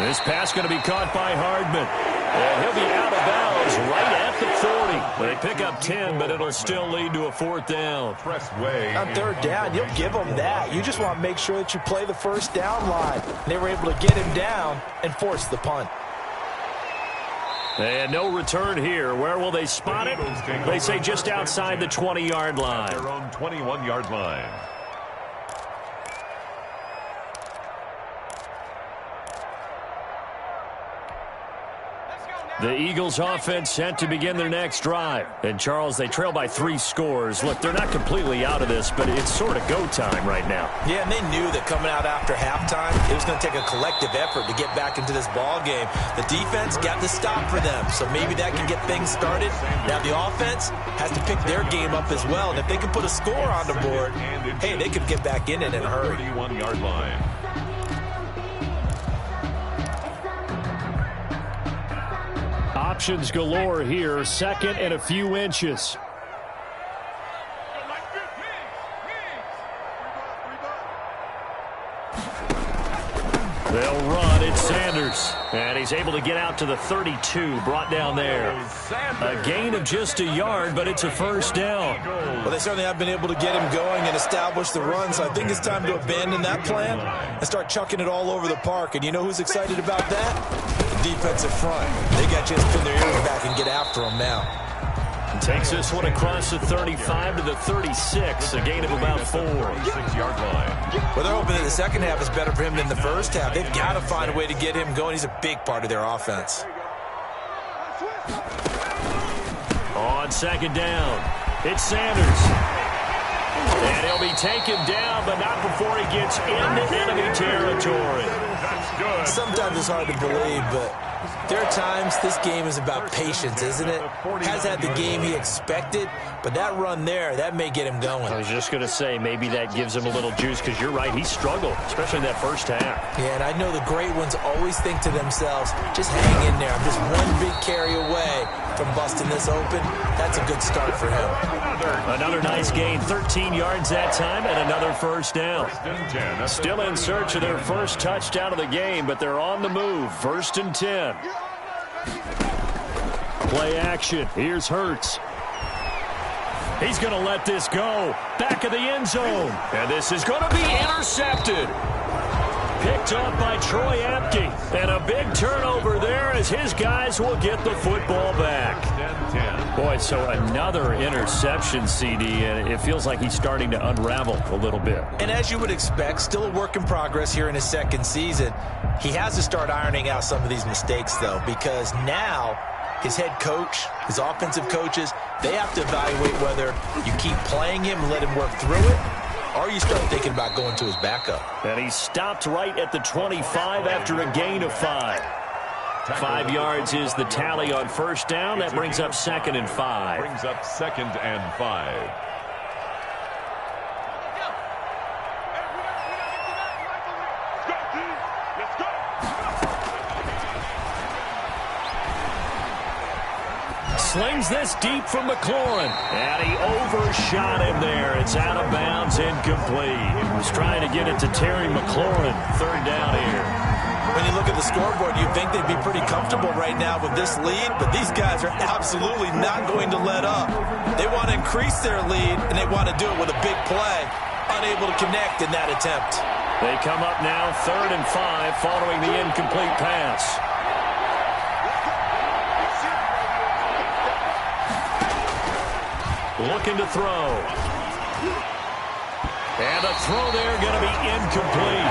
[SPEAKER 3] This pass going to be caught by Hardman. And he'll be out of bounds right at the 40. They pick up 10, but it'll still lead to a 4th down.
[SPEAKER 5] On 3rd down, you'll give them that. You just want to make sure that you play the 1st down line. They were able to get him down and force the punt.
[SPEAKER 3] And no return here. Where will they spot it? They say just outside the 20-yard line.
[SPEAKER 4] Their own 21-yard line.
[SPEAKER 3] The Eagles offense set to begin their next drive. And, Charles, they trail by 3 scores. Look, they're not completely out of this, but it's sort of go time right now.
[SPEAKER 5] Yeah, and they knew that coming out after halftime, it was going to take a collective effort to get back into this ball game. The defense got the stop for them, so maybe that can get things started. Now the offense has to pick their game up as well. And if they can put a score on the board, hey, they could get back in it in a hurry.
[SPEAKER 4] 31-yard line.
[SPEAKER 3] Options galore here, 2nd and a few inches. They'll run. It's Sanders. And he's able to get out to the 32, brought down there. A gain of just a yard, but it's a 1st down.
[SPEAKER 5] Well, they certainly have been able to get him going and establish the run, so I think it's time to abandon that plan and start chucking it all over the park. And you know who's excited about that? The defensive front. They got a chance to pin their ears back and get after him now.
[SPEAKER 3] Takes this one across the 35 to the 36, a gain of about 4.
[SPEAKER 4] 6-yard line.
[SPEAKER 5] Well, they're hoping that the second half is better for him than the first half. They've got to find a way to get him going. He's a big part of their offense.
[SPEAKER 3] On 2nd down, it's Sanders. And he'll be taken down, but not before he gets into enemy territory.
[SPEAKER 4] That's good.
[SPEAKER 5] Sometimes it's hard to believe, but there are times this game is about patience, isn't it? Has had the game he expected, but that run there, that may get him going.
[SPEAKER 3] I was just going to say, maybe that gives him a little juice, because you're right, he struggled, especially in that first half.
[SPEAKER 5] Yeah, and I know the great ones always think to themselves, just hang in there. I'm just one big carry away from busting this open. That's a good start for him.
[SPEAKER 3] Another nice gain, 13 yards that time, and another 1st down. Still in search of their first touchdown of the game, but they're on the move. 1st and 10. Play action. Here's Hurts. He's going to let this go. Back of the end zone. And this is going to be intercepted. Picked up by Troy Apke. And a big turnover there as his guys will get the football back. Boy, so another interception, CD, and it feels like he's starting to unravel a little bit.
[SPEAKER 5] And as you would expect, still a work in progress here in his 2nd season. He has to start ironing out some of these mistakes, though, because now his head coach, his offensive coaches, they have to evaluate whether you keep playing him and let him work through it, or you start thinking about going to his backup.
[SPEAKER 3] And he stopped right at the 25 after a gain of 5. 5 yards is the tally on 1st down. That brings up 2nd and 5.
[SPEAKER 4] Brings up 2nd and 5.
[SPEAKER 3] Slings this deep from McLaurin. And he overshot him there. It's out of bounds, incomplete. He was trying to get it to Terry McLaurin. 3rd down here.
[SPEAKER 5] When you look at the scoreboard, you'd think they'd be pretty comfortable right now with this lead, but these guys are absolutely not going to let up. They want to increase their lead, and they want to do it with a big play. Unable to connect in that attempt.
[SPEAKER 3] They come up now 3rd and 5 following the incomplete pass. Looking to throw. And a throw there going to be incomplete.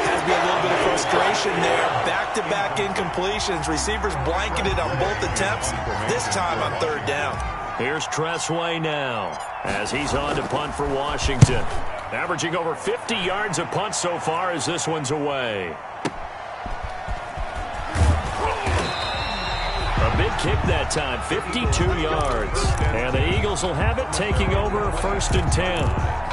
[SPEAKER 5] Has to be a little bit of frustration situation there. Back-to-back incompletions. Receivers blanketed on both attempts, this time on third down.
[SPEAKER 3] Here's Tressway now as he's on to punt for Washington. Averaging over 50 yards a punt so far as this one's away. A big kick that time, 52 yards. And the Eagles will have it, taking over 1st and 10.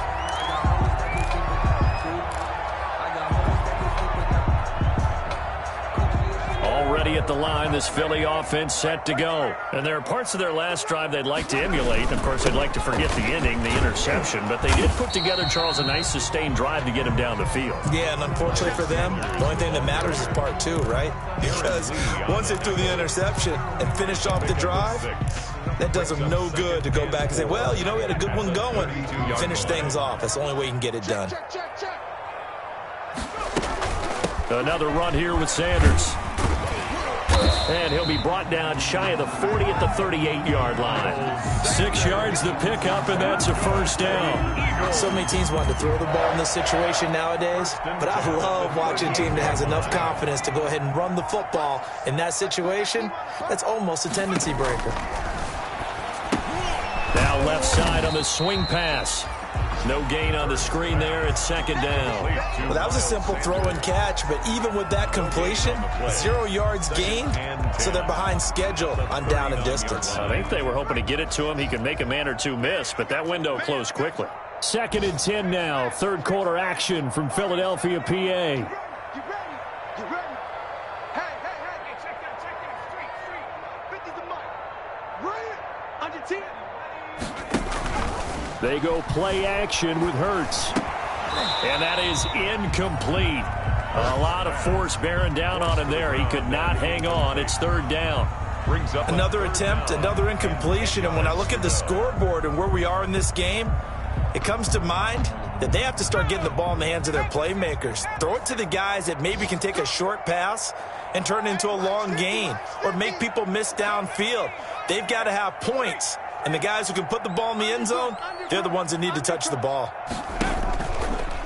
[SPEAKER 3] Already at the line, this Philly offense set to go. And there are parts of their last drive they'd like to emulate. And of course, they'd like to forget the ending, the interception. But they did put together, Charles, a nice sustained drive to get him down the field.
[SPEAKER 5] Yeah, and unfortunately for them, the only thing that matters is part 2, right? Because once they threw the interception and finished off the drive, that does them no good to go back and say, well, you know, we had a good one going. Finish things off. That's the only way you can get it done.
[SPEAKER 3] Another run here with Sanders. And he'll be brought down shy of the 40 at the 38-yard line. 6 yards the pickup, and that's a first down.
[SPEAKER 5] So many teams want to throw the ball in this situation nowadays, but I love watching a team that has enough confidence to go ahead and run the football. In that situation, that's almost a tendency breaker.
[SPEAKER 3] Now left side on the swing pass. No gain on the screen there. It's 2nd down.
[SPEAKER 5] Well, that was a simple throw and catch, but even with that completion, 0 yards gained, so they're behind schedule on down and distance.
[SPEAKER 3] I think they were hoping to get it to him. He could make a man or two miss, but that window closed quickly. 2nd and 10 now. 3rd quarter action from Philadelphia, PA.
[SPEAKER 6] You ready? You ready? Hey, check that. Street. 50's the mic. Right under 10.
[SPEAKER 3] They go play action with Hurts. And that is incomplete. A lot of force bearing down on him there. He could not hang on. It's 3rd down.
[SPEAKER 5] Brings up another attempt, another incompletion. And when I look at the scoreboard and where we are in this game, it comes to mind that they have to start getting the ball in the hands of their playmakers. Throw it to the guys that maybe can take a short pass and turn it into a long gain or make people miss downfield. They've got to have points. And the guys who can put the ball in the end zone, they're the ones that need to touch the ball.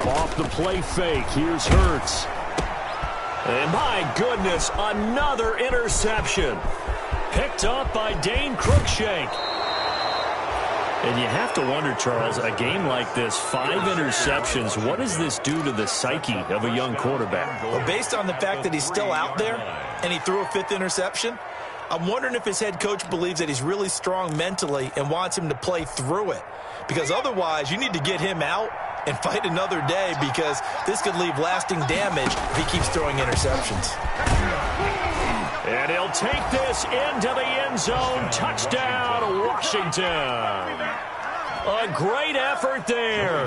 [SPEAKER 3] Off the play fake, here's Hurts. And my goodness, another interception. Picked up by Dane Cruikshank. And you have to wonder, Charles, a game like this, 5 interceptions, what does this do to the psyche of a young quarterback?
[SPEAKER 5] Well, based on the fact that he's still out there and he threw a 5th interception, I'm wondering if his head coach believes that he's really strong mentally and wants him to play through it. Because otherwise, you need to get him out and fight another day, because this could leave lasting damage if he keeps throwing interceptions.
[SPEAKER 3] And he'll take this into the end zone. Touchdown, Washington. A great effort there.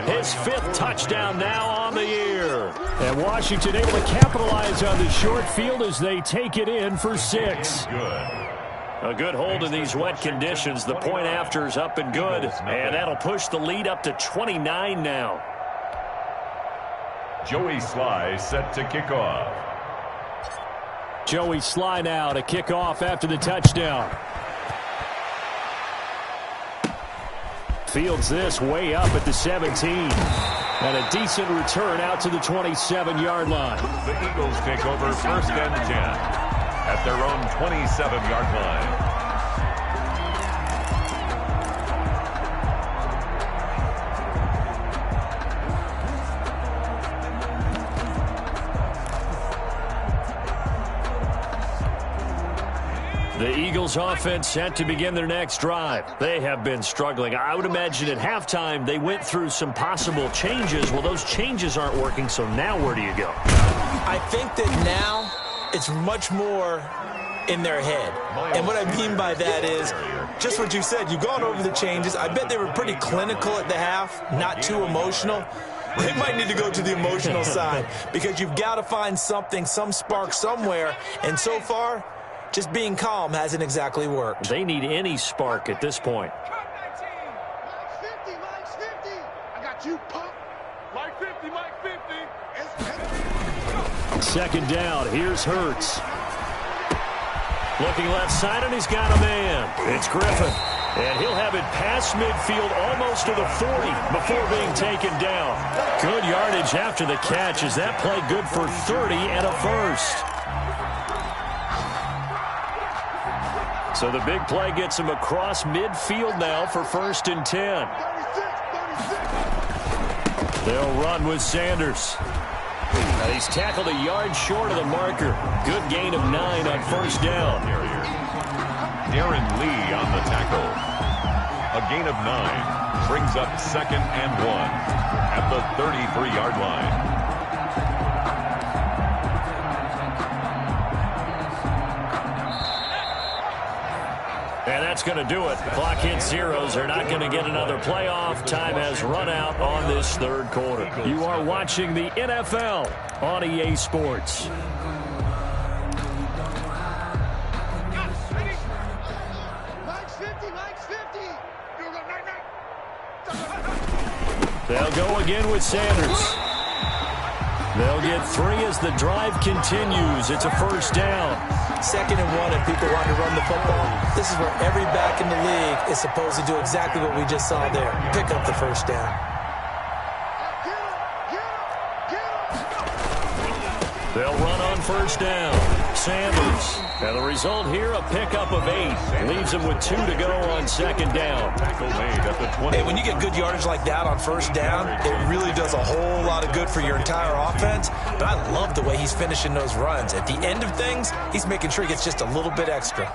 [SPEAKER 3] His 5th touchdown now on the year. And Washington able to capitalize on the short field as they take it in for 6. A good hold in these wet conditions. The point after is up and good. And that'll push the lead up to 29 now.
[SPEAKER 4] Joey Sly set to kick off.
[SPEAKER 3] Joey Sly now to kick off after the touchdown. Fields this way up at the 17. And a decent return out to the 27-yard line.
[SPEAKER 4] The Eagles take over 1st and 10 at their own 27-yard line.
[SPEAKER 3] The Eagles offense set to begin their next drive. They have been struggling. I would imagine at halftime they went through some possible changes. Well, those changes aren't working, so now where do you go?
[SPEAKER 5] I think that now it's much more in their head. And what I mean by that is just what you said. You've gone over the changes. I bet they were pretty clinical at the half, not too emotional. They might need to go to the emotional side, because you've got to find something, some spark somewhere. And so far, just being calm hasn't exactly worked.
[SPEAKER 3] They need any spark at this point.
[SPEAKER 6] Mike 50. I got you, punk. Mike 50.
[SPEAKER 3] 2nd down. Here's Hurts. Looking left side, and he's got a man. It's Griffin. And he'll have it past midfield almost to the 40 before being taken down. Good yardage after the catch. Is that play good for 30 and a first? So the big play gets him across midfield now for 1st and 10. They'll run with Sanders. Now he's tackled a yard short of the marker. Good gain of 9 on 1st down.
[SPEAKER 4] Darren Lee on the tackle. A gain of 9 brings up 2nd and 1 at the 33-yard line.
[SPEAKER 3] And that's going to do it. Clock hits zeros. They're not going to get another playoff. Time has run out on this 3rd quarter. You are watching the NFL on EA Sports. They'll go again with Sanders. They'll get 3 as the drive continues. It's a 1st down.
[SPEAKER 5] 2nd and 1, and people want to run the football. This is where every back in the league is supposed to do exactly what we just saw there. Pick up the 1st down.
[SPEAKER 3] They'll run on 1st down. Sanders. And the result here, a pickup of 8. Leaves him with 2 to go on 2nd down.
[SPEAKER 5] Hey, when you get good yardage like that on 1st down, it really does a whole lot of good for your entire offense. But I love the way he's finishing those runs. At the end of things, he's making sure he gets just a little bit extra.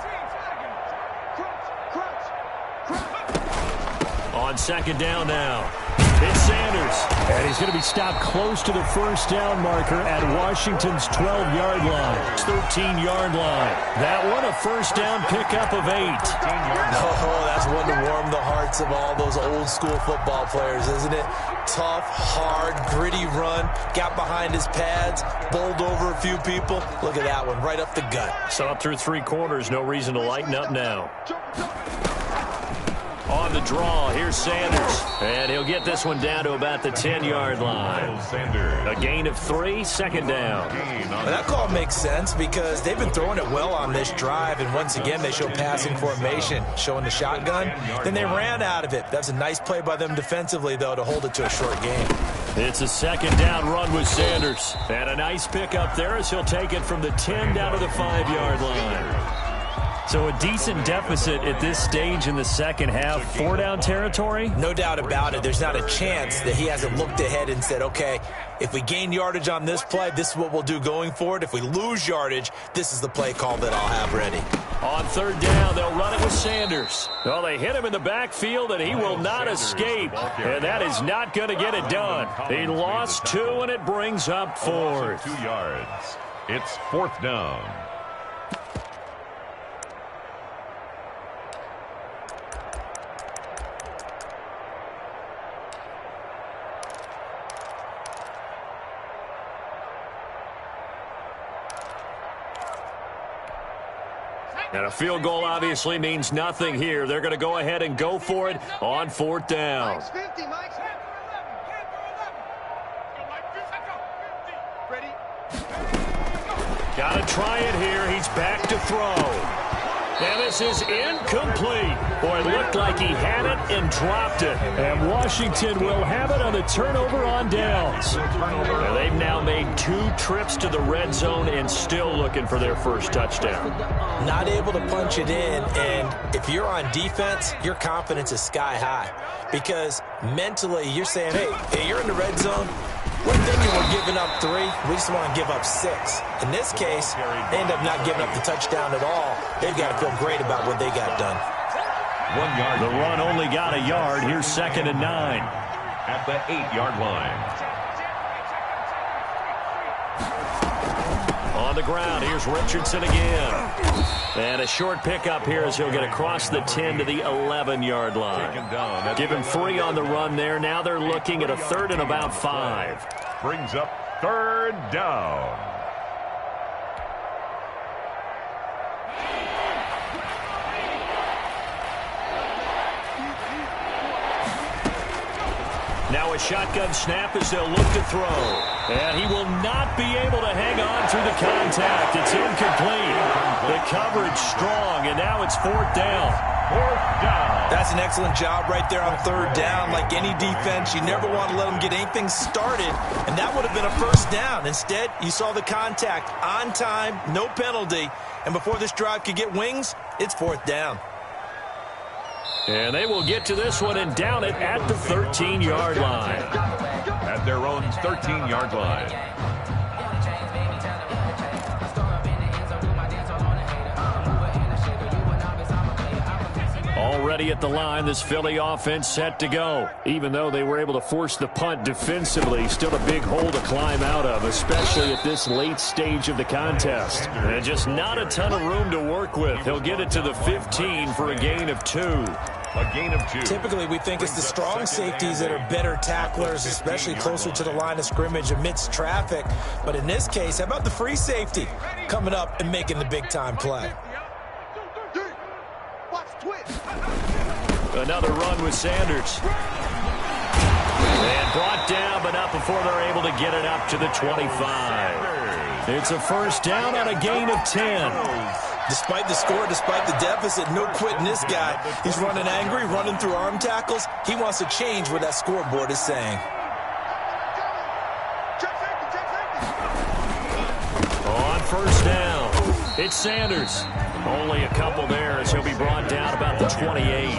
[SPEAKER 3] On 2nd down now. It's Sanders. And he's going to be stopped close to the 1st down marker at Washington's 12-yard line. 13-yard line. That one, a 1st down pickup of 8.
[SPEAKER 5] Oh, that's one to warm the hearts of all those old-school football players, isn't it? Tough, hard, gritty run. Got behind his pads, bowled over a few people. Look at that one, right up the gut.
[SPEAKER 3] So up through 3 quarters, no reason to lighten up now. On the draw, here's Sanders. And he'll get this one down to about the 10-yard line. A gain of 3, 2nd down.
[SPEAKER 5] Well, that call makes sense because they've been throwing it well on this drive, and once again they show passing formation, showing the shotgun. Then they ran out of it. That's a nice play by them defensively, though, to hold it to a short game.
[SPEAKER 3] It's a 2nd down run with Sanders. And a nice pickup there as he'll take it from the 10 down to the 5-yard line. So a decent deficit at this stage in the 2nd half. 4-down territory?
[SPEAKER 5] No doubt about it. There's not a chance that he hasn't looked ahead and said, okay, if we gain yardage on this play, this is what we'll do going forward. If we lose yardage, this is the play call that I'll have ready.
[SPEAKER 3] On 3rd down, they'll run it with Sanders. Well, they hit him in the backfield, and he will not escape. And that is not going to get it done. He lost 2, and it brings up 4th.
[SPEAKER 4] 2 yards. It's 4th down.
[SPEAKER 3] And a field goal obviously means nothing here. They're going to go ahead and go for it on 4th down. Got to try it here. He's back to throw. And this is incomplete. Boy, it looked like he had it and dropped it. And Washington will have it on the turnover on downs. And they've now made 2 trips to the red zone and still looking for their first touchdown.
[SPEAKER 5] Not able to punch it in, and if you're on defense, your confidence is sky high. Because mentally, you're saying, hey, you're in the red zone. We're thinking we're giving up 3. We just want to give up 6. In this case, they end up not giving up the touchdown at all. They've got to feel great about what they got done.
[SPEAKER 4] 1 yard.
[SPEAKER 3] The run only got a yard. Here's 2nd and 9.
[SPEAKER 4] At the 8-yard line.
[SPEAKER 3] On the ground, here's Richardson again. And a short pickup here as he'll get across the 10 to the 11-yard line. Give him 3 on the run there. Now they're looking at a 3rd and about 5.
[SPEAKER 4] Brings up 3rd down. Now a shotgun snap as they'll look to throw. And he will not be able to hang on through the
[SPEAKER 3] the contact. It's incomplete. The coverage strong, and now it's 4th down.
[SPEAKER 4] 4th down.
[SPEAKER 5] That's an excellent job right there on 3rd down. Like any defense, you never want to let them get anything started, and that would have been a 1st down. Instead, you saw the contact on time, no penalty, and before this drive could get wings, it's 4th down.
[SPEAKER 3] And they will get to this one and down it at the 13-yard line.
[SPEAKER 4] At their own 13-yard line.
[SPEAKER 3] Already at the line, this Philly offense set to go. Even though they were able to force the punt defensively, still a big hole to climb out of, especially at this late stage of the contest. And just not a ton of room to work with. He'll get it to the 15 for a gain of 2.
[SPEAKER 4] A gain of 2.
[SPEAKER 5] Typically, we think it's the strong safeties that are better tacklers, especially closer to the line of scrimmage amidst traffic. But in this case, how about the free safety coming up and making the big-time play?
[SPEAKER 3] Another run with Sanders. And brought down, but not before they're able to get it up to the 25. It's a 1st down on a gain of 10.
[SPEAKER 5] Despite the score, despite the deficit, no quitting this guy. He's running angry, running through arm tackles. He wants to change what that scoreboard is saying.
[SPEAKER 3] On 1st down, it's Sanders. Only a couple there as he'll be brought down about the 28.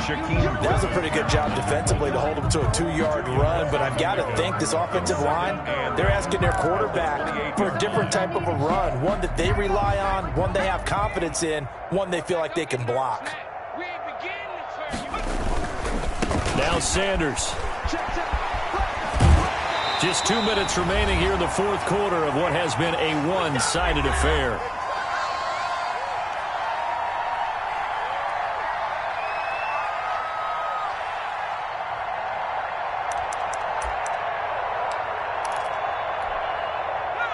[SPEAKER 5] That was a pretty good job defensively to hold him to a 2-yard run, but I've got to think this offensive line, they're asking their quarterback for a different type of a run, one that they rely on, one they have confidence in, one they feel like they can block.
[SPEAKER 3] Now Sanders. Just 2 minutes remaining here in the 4th quarter of what has been a one-sided affair.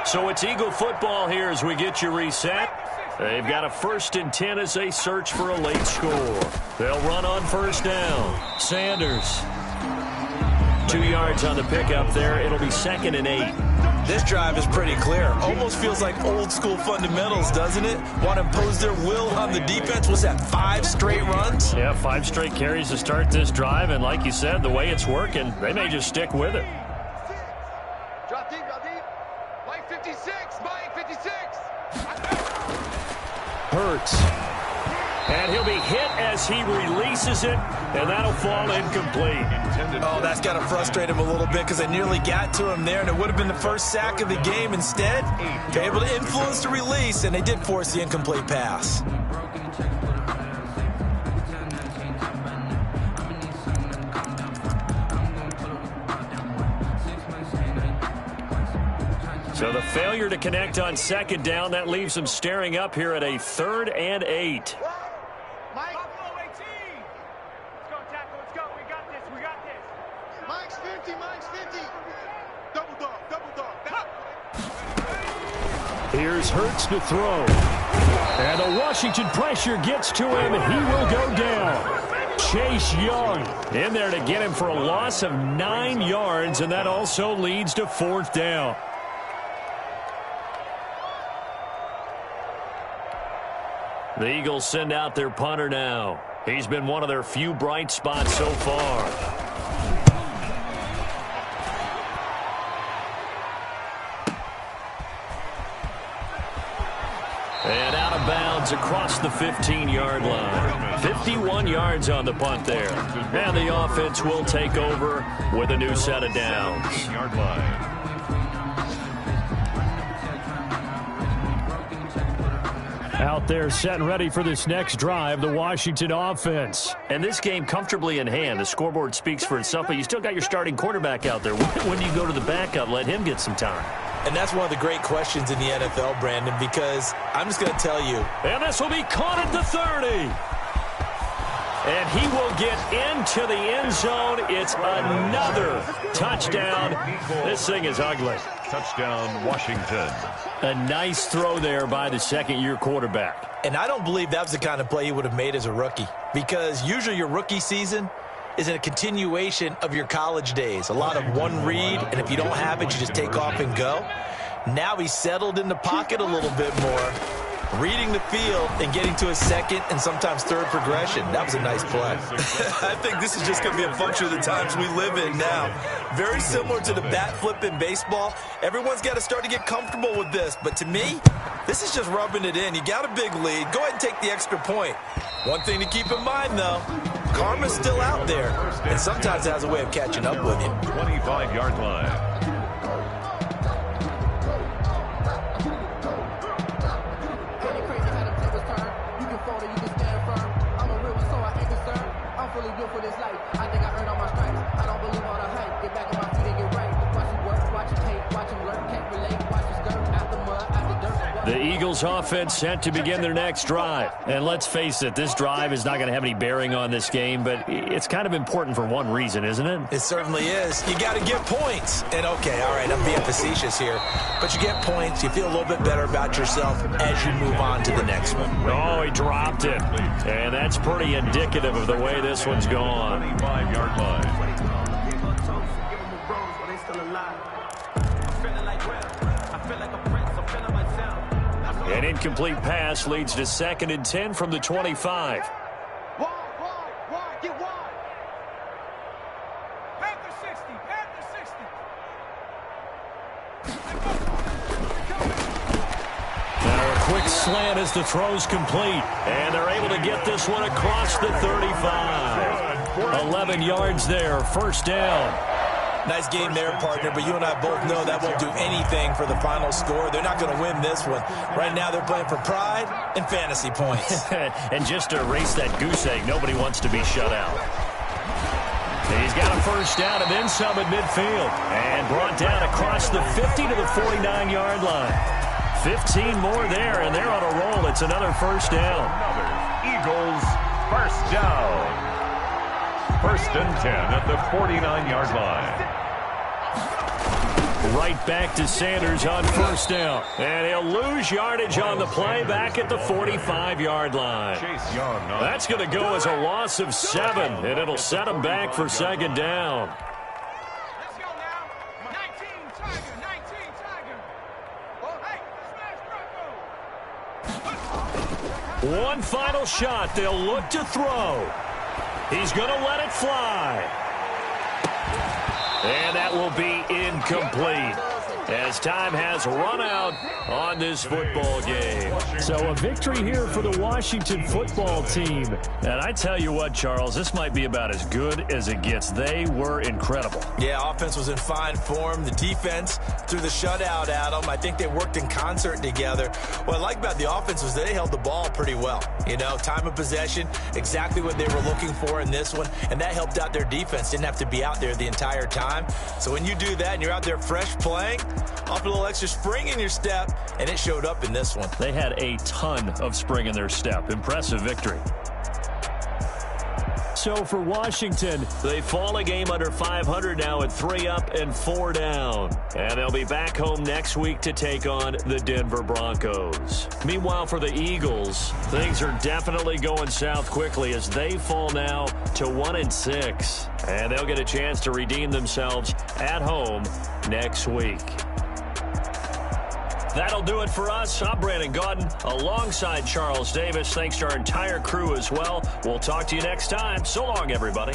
[SPEAKER 3] So it's Eagle football here as we get you reset. They've got a 1st and 10 as they search for a late score. They'll run on 1st down. Sanders. 2 yards on the pickup there. It'll be 2nd and 8.
[SPEAKER 5] This drive is pretty clear. Almost feels like old school fundamentals, doesn't it? Want to impose their will on the defense. Was that 5 straight runs?
[SPEAKER 3] Yeah, 5 straight carries to start this drive. And like you said, the way it's working, they may just stick with it.
[SPEAKER 6] Drop deep, drop deep. Mike 56, Mike 56.
[SPEAKER 3] Hurts. And he'll be hit as he releases it, and that'll fall incomplete.
[SPEAKER 5] Oh, that's got to frustrate him a little bit because they nearly got to him there, and it would have been the 1st sack of the game. Instead, they're able to influence the release, and they did force the incomplete pass.
[SPEAKER 3] So the failure to connect on 2nd down, that leaves them staring up here at a 3rd and 8.
[SPEAKER 6] Mike. Buffalo 18. Let's go, tackle. Let's go. We got this. We got this. Mike's 50. Mike's 50. Double dog. Double dog.
[SPEAKER 3] Here's Hurts to throw. And the Washington pressure gets to him, and he will go down. Chase Young in there to get him for a loss of 9 yards, and that also leads to 4th down. The Eagles send out their punter now. He's been one of their few bright spots so far. And out of bounds across the 15-yard line. 51 yards on the punt there. And the offense will take over with a new set of downs.
[SPEAKER 4] 15-yard line.
[SPEAKER 3] Out there set and ready for this next drive, the Washington offense. And this game comfortably in hand. The scoreboard speaks for itself, but you still got your starting quarterback out there. When do you go to the backup, let him get some time?
[SPEAKER 5] And that's one of the great questions in the NFL, Brandon, because I'm just going to tell you.
[SPEAKER 3] And this will be caught at the 30. And he will get into the end zone. It's another touchdown. This thing is ugly.
[SPEAKER 4] Touchdown, Washington.
[SPEAKER 3] A nice throw there by the second-year quarterback.
[SPEAKER 5] And I don't believe that was the kind of play he would have made as a rookie, because usually your rookie season is a continuation of your college days. A lot of one read, and if you don't have it, you just take off and go. Now he's settled in the pocket a little bit more, reading the field and getting to his second and sometimes third progression. That was a nice play. I think this is just going to be a function of the times we live in now. Very similar to the bat flip in baseball. Everyone's got to start to get comfortable with this. But to me, this is just rubbing it in. You got a big lead. Go ahead and take the extra point. One thing to keep in mind, though, karma's still out there, and sometimes it has a way of catching up with you.
[SPEAKER 4] 25-yard line.
[SPEAKER 7] For this life, I think I earned all my stripes. I don't believe all the hype. Get back on my feet and get right. Watch him work, watch him tape, watch him learn, can't relate. Watch his skirt after mud, after dirt.
[SPEAKER 3] The Eagles offense set to begin their next drive. And let's face it, this drive is not going to have any bearing on this game, but it's kind of important for one reason, isn't it?
[SPEAKER 5] It certainly is. You got to get points. And okay, all right, I'm being facetious here, but you get points. You feel a little bit better about yourself as you move on to the next one.
[SPEAKER 3] Oh, he dropped it. And that's pretty indicative of the way this one's gone.
[SPEAKER 4] 25-yard line.
[SPEAKER 3] An incomplete pass leads to 2nd and 10 from the 25.
[SPEAKER 6] Wide, get wide. Panther 60, Panther 60.
[SPEAKER 3] Now a quick slant as the throw's complete. And they're able to get this one across the 35. 11 yards there, first down.
[SPEAKER 5] Nice game there, partner, but you and I both know that won't do anything for the final score. They're not going to win this one. Right now they're playing for pride and fantasy points.
[SPEAKER 3] And just to erase that goose egg, nobody wants to be shut out. He's got a first down and then some at midfield. And brought down across the 50 to the 49-yard line. 15 more there, and they're on a roll. It's another first down.
[SPEAKER 4] Eagles first down. 1st and 10 at the 49-yard line.
[SPEAKER 3] Right back to Sanders on first down. And he'll lose yardage on the play back at the 45-yard line.
[SPEAKER 4] Chase Young.
[SPEAKER 3] That's going to go as a loss of 7, and it'll set him back for 2nd down.
[SPEAKER 6] Let's go now. 19 Tiger. Oh, hey, smash Bronco.
[SPEAKER 3] One final shot. They'll look to throw. He's going to let it fly. And that will be incomplete as time has run out on this football game. So a victory here for the Washington football team. And I tell you what, Charles, this might be about as good as it gets. They were incredible.
[SPEAKER 5] Yeah, offense was in fine form. The defense threw the shutout at them. I think they worked in concert together. What I like about the offense was they held the ball pretty well. You know, time of possession, exactly what they were looking for in this one, and that helped out their defense. Didn't have to be out there the entire time. So when you do that and you're out there fresh playing, off a little extra spring in your step, and it showed up in this one.
[SPEAKER 3] They had a ton of spring in their step. Impressive victory. So for Washington, they fall a game under 500 now at 3 up and 4 down. And they'll be back home next week to take on the Denver Broncos. Meanwhile, for the Eagles, things are definitely going south quickly as they fall now to 1-6. And they'll get a chance to redeem themselves at home next week. That'll do it for us. I'm Brandon Gaudin alongside Charles Davis. Thanks to our entire crew as well. We'll talk to you next time. So long, everybody.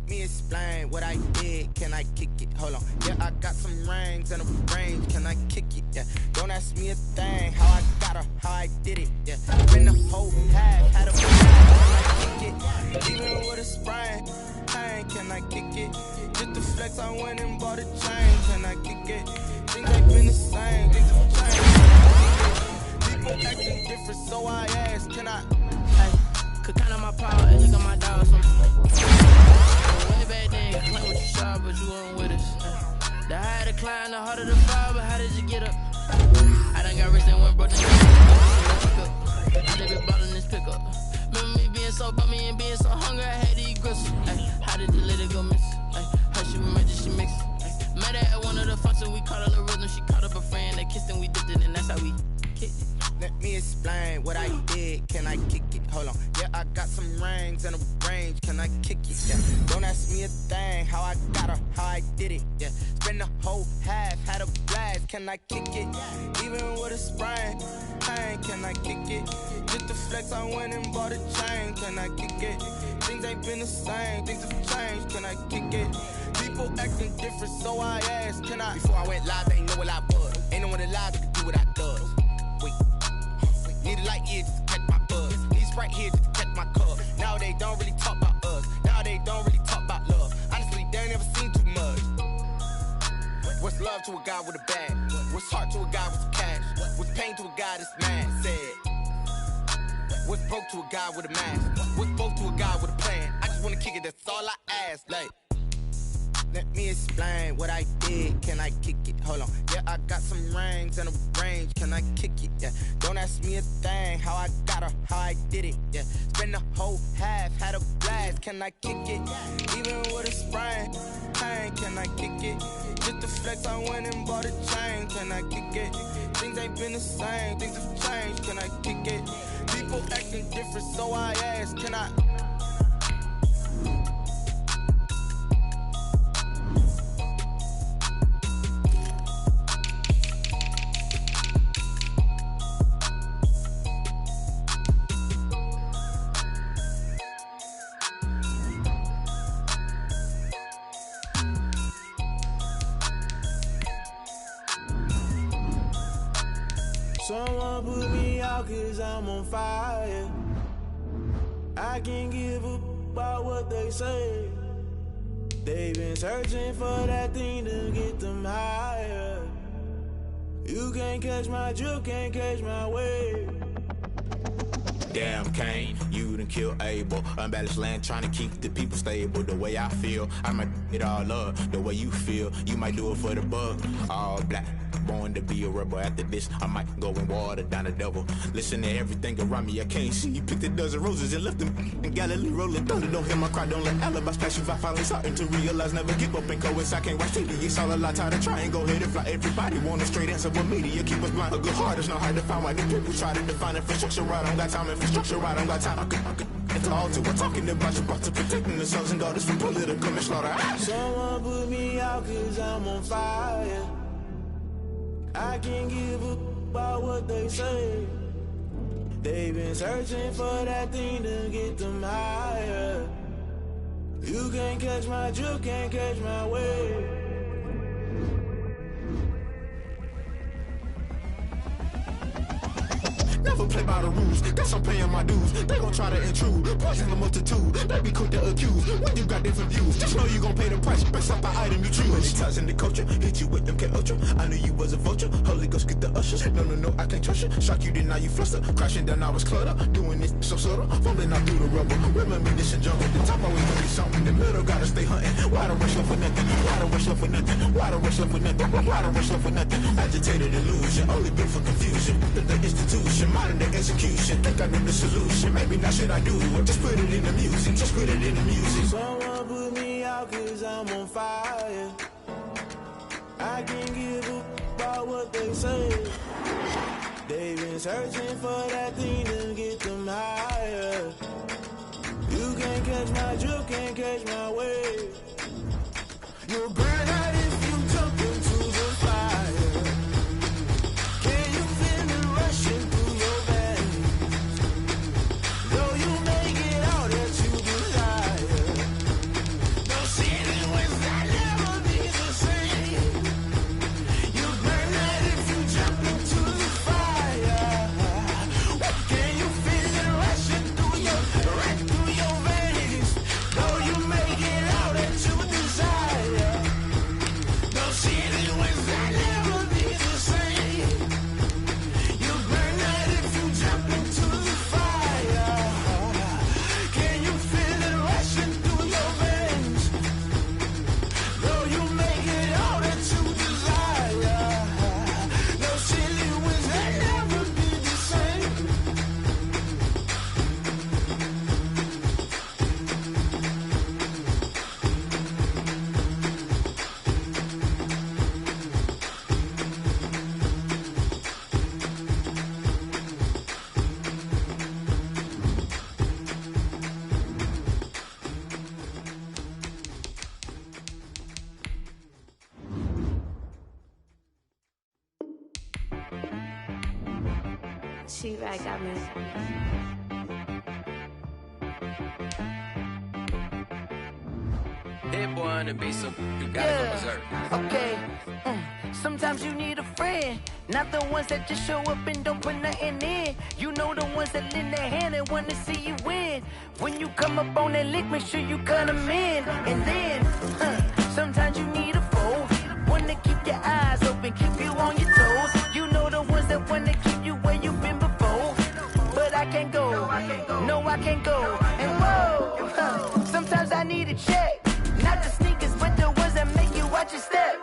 [SPEAKER 8] Let me explain what I did. Can I kick it? Hold on. Yeah, I got some rings and a range. Can I kick it? Yeah. Don't ask me a thing. How I got her, how I did it. Yeah. Been the whole half, had a can I kick it? Even with a sprain, can I kick it? Just the flex, I went and bought a chain. Can I kick it? Things ain't been the same. Things have changed. People acting different, so I asked, can I?
[SPEAKER 7] Could count on my power and look at my dogs. Way back then, you claim what you saw, but you weren't with us. The higher the climb, the harder the fall, but how did you get up? I done got rich and went broke, then I just been ballin' this pickup. Remember me being so bummy and being so hungry, I had to eat grits. How did the lady go miss? How she remember she mixed? Met her at one of the functions, we caught her rhythm, she caught up a friend, they kissed and we dipped it, and that's how we kicked it.
[SPEAKER 8] Let me explain what I did. Can I kick it? Hold on. Yeah, I got some rings and a range. Can I kick it? Yeah. Don't ask me a thing. How I got her, how I did it. Yeah. Spend the whole half, had a blast. Can I kick it? Even with a sprain, can I kick it? Just the flex, I went and bought a chain. Can I kick it? Things ain't been the same. Things have changed. Can I kick it? People acting different, so I asked, can I? Before I went live, they ain't know what I was. Ain't no one alive that could do what I does. Wait. Need a light here just to catch my buzz. Need Sprite here just to catch my cup. Now they don't really talk about us. Now they don't really talk about love. Honestly, they ain't never seen too much. What's love to a guy with a bag? What's heart to a guy with some cash? What's pain to a guy that's mad? Said. What's broke to a guy with a mask? What's both to a guy with a plan? I just wanna kick it, that's all I ask. Like, let me explain what I did. Can I kick it? Hold on. Yeah, I got some rings and a range. Can I kick it? Yeah. Don't ask me a thing. How I got her, how I did it. Yeah. Spend the whole half, had a blast. Can I kick it? Even with a sprain, can I kick it? Just the flex, I went and bought a chain. Can I kick it? Things ain't been the same. Things have changed. Can I kick it? People acting different, so I asked, can I?
[SPEAKER 9] Someone put me out 'cause I'm on fire. I can't give up about what they say. They've been searching for that thing to get them higher. You can't catch my drift, can't catch my wave.
[SPEAKER 10] Damn Kane, you done killed Abel. Unbalanced land trying to keep the people stable. The way I feel, I might it all up. The way you feel, you might do it for the buck. All black, born to be a rebel. After this, I might go and water down the devil. Listen to everything around me, I can't see. Picked a dozen roses and left them in Galilee rolling thunder. Don't hear my cry, don't let alibis pass you. I finally starting to realize, never give up and coincide. Can't watch TV, it's all a lot. Tired of trying, go ahead and fly. Everybody want a straight answer, but media keep us blind. A good heart is not hard to find. Why the people try to define infrastructure right? I don't got time, infrastructure right, I don't got time. I could it's all to. We're talking about you, brought to protecting the sons and daughters from political manslaughter.
[SPEAKER 9] Someone put me out 'cause I'm on fire. I can't give up about what they say. They've been searching for that thing to get them higher. You can't catch my drift, can't catch my wave.
[SPEAKER 10] Never play by the rules, guess I'm paying my dues. They gon' try to intrude, poison the multitude. They be quick to accuse, when you got different views. Just know you gon' pay the price, based off the item you choose. Many times in the culture, hit you with them K-Ultra. I knew you was a vulture, Holy Ghost get the ushers. No, I can't trust you. Shock you, then now you fluster. Crashing down, I was cluttered. Doing this so subtle, falling out through the rubble. Remember this and jump at the top, always gonna be something. The middle gotta stay hunting. Why the rush love for nothing? Why the rush love for nothing? Why the rush love for nothing? Why the rush love for nothing? Agitated illusion, only built for confusion. The institution, modern day execution. Think I know the solution. Maybe now should I do it? Just put it in the music. Just put it in the music.
[SPEAKER 9] Someone put me out 'cause I'm on fire. I can't give up about what they say. They've been searching for that thing to get them higher. You can't catch my drift, can't catch my wave. You'll burn out if you jump into the fire. Can you feel it rushing through your veins? Though you make it out that you desire. No
[SPEAKER 11] She-Rag got me.
[SPEAKER 7] Hit boy on the beat, so you gotta go berserk.
[SPEAKER 12] Okay. Sometimes you need a friend, not the ones that just show up and don't put nothing in. You know the ones that lend their hand and wanna see you win. When you come up on that lick, make sure you cut them in. And then, sometimes you need a foe, one to keep your eyes open, keep you on your toes. You know the ones that wanna keep you where you've been before. But I can't go, no I can't go. And whoa, sometimes I need a check, not the sneakers, but the ones that make you watch your step.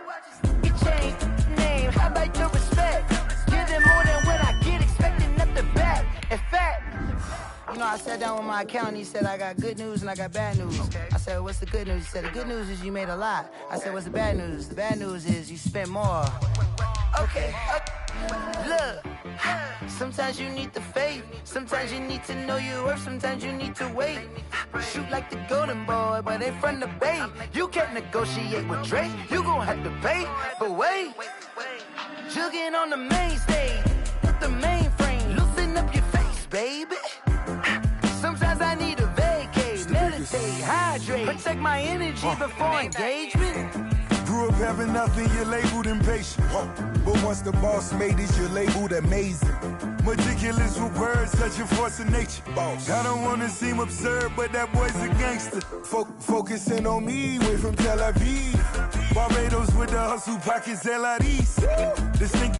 [SPEAKER 12] You change name, how about your respect? Give them more than what I get, expecting up the back. In fact, you know, I sat down with my accountant, he said, I got good news and I got bad news. I said, what's the good news? He said, the good news is you made a lot. I said, what's the bad news? The bad news is you spent more. Okay, look, sometimes you need the faith, sometimes you need to know your worth, sometimes you need to wait. Shoot like the golden boy, but ain't from the bay. You can't negotiate with Drake, you gon' have to pay. But wait, jugging on the main stage, with the mainframe, loosen up your face, baby. Sometimes I need a vacate, meditate, hydrate, protect my energy before engagement.
[SPEAKER 13] Grew up having nothing, you're labeled impatient. But once the boss made it, you're labeled amazing. Meticulous with words, such a force of nature. I don't wanna seem absurd, but that boy's a gangster. Focusing on me, way from Tel Aviv. Barbados with the hustle pockets, LREs. Distinct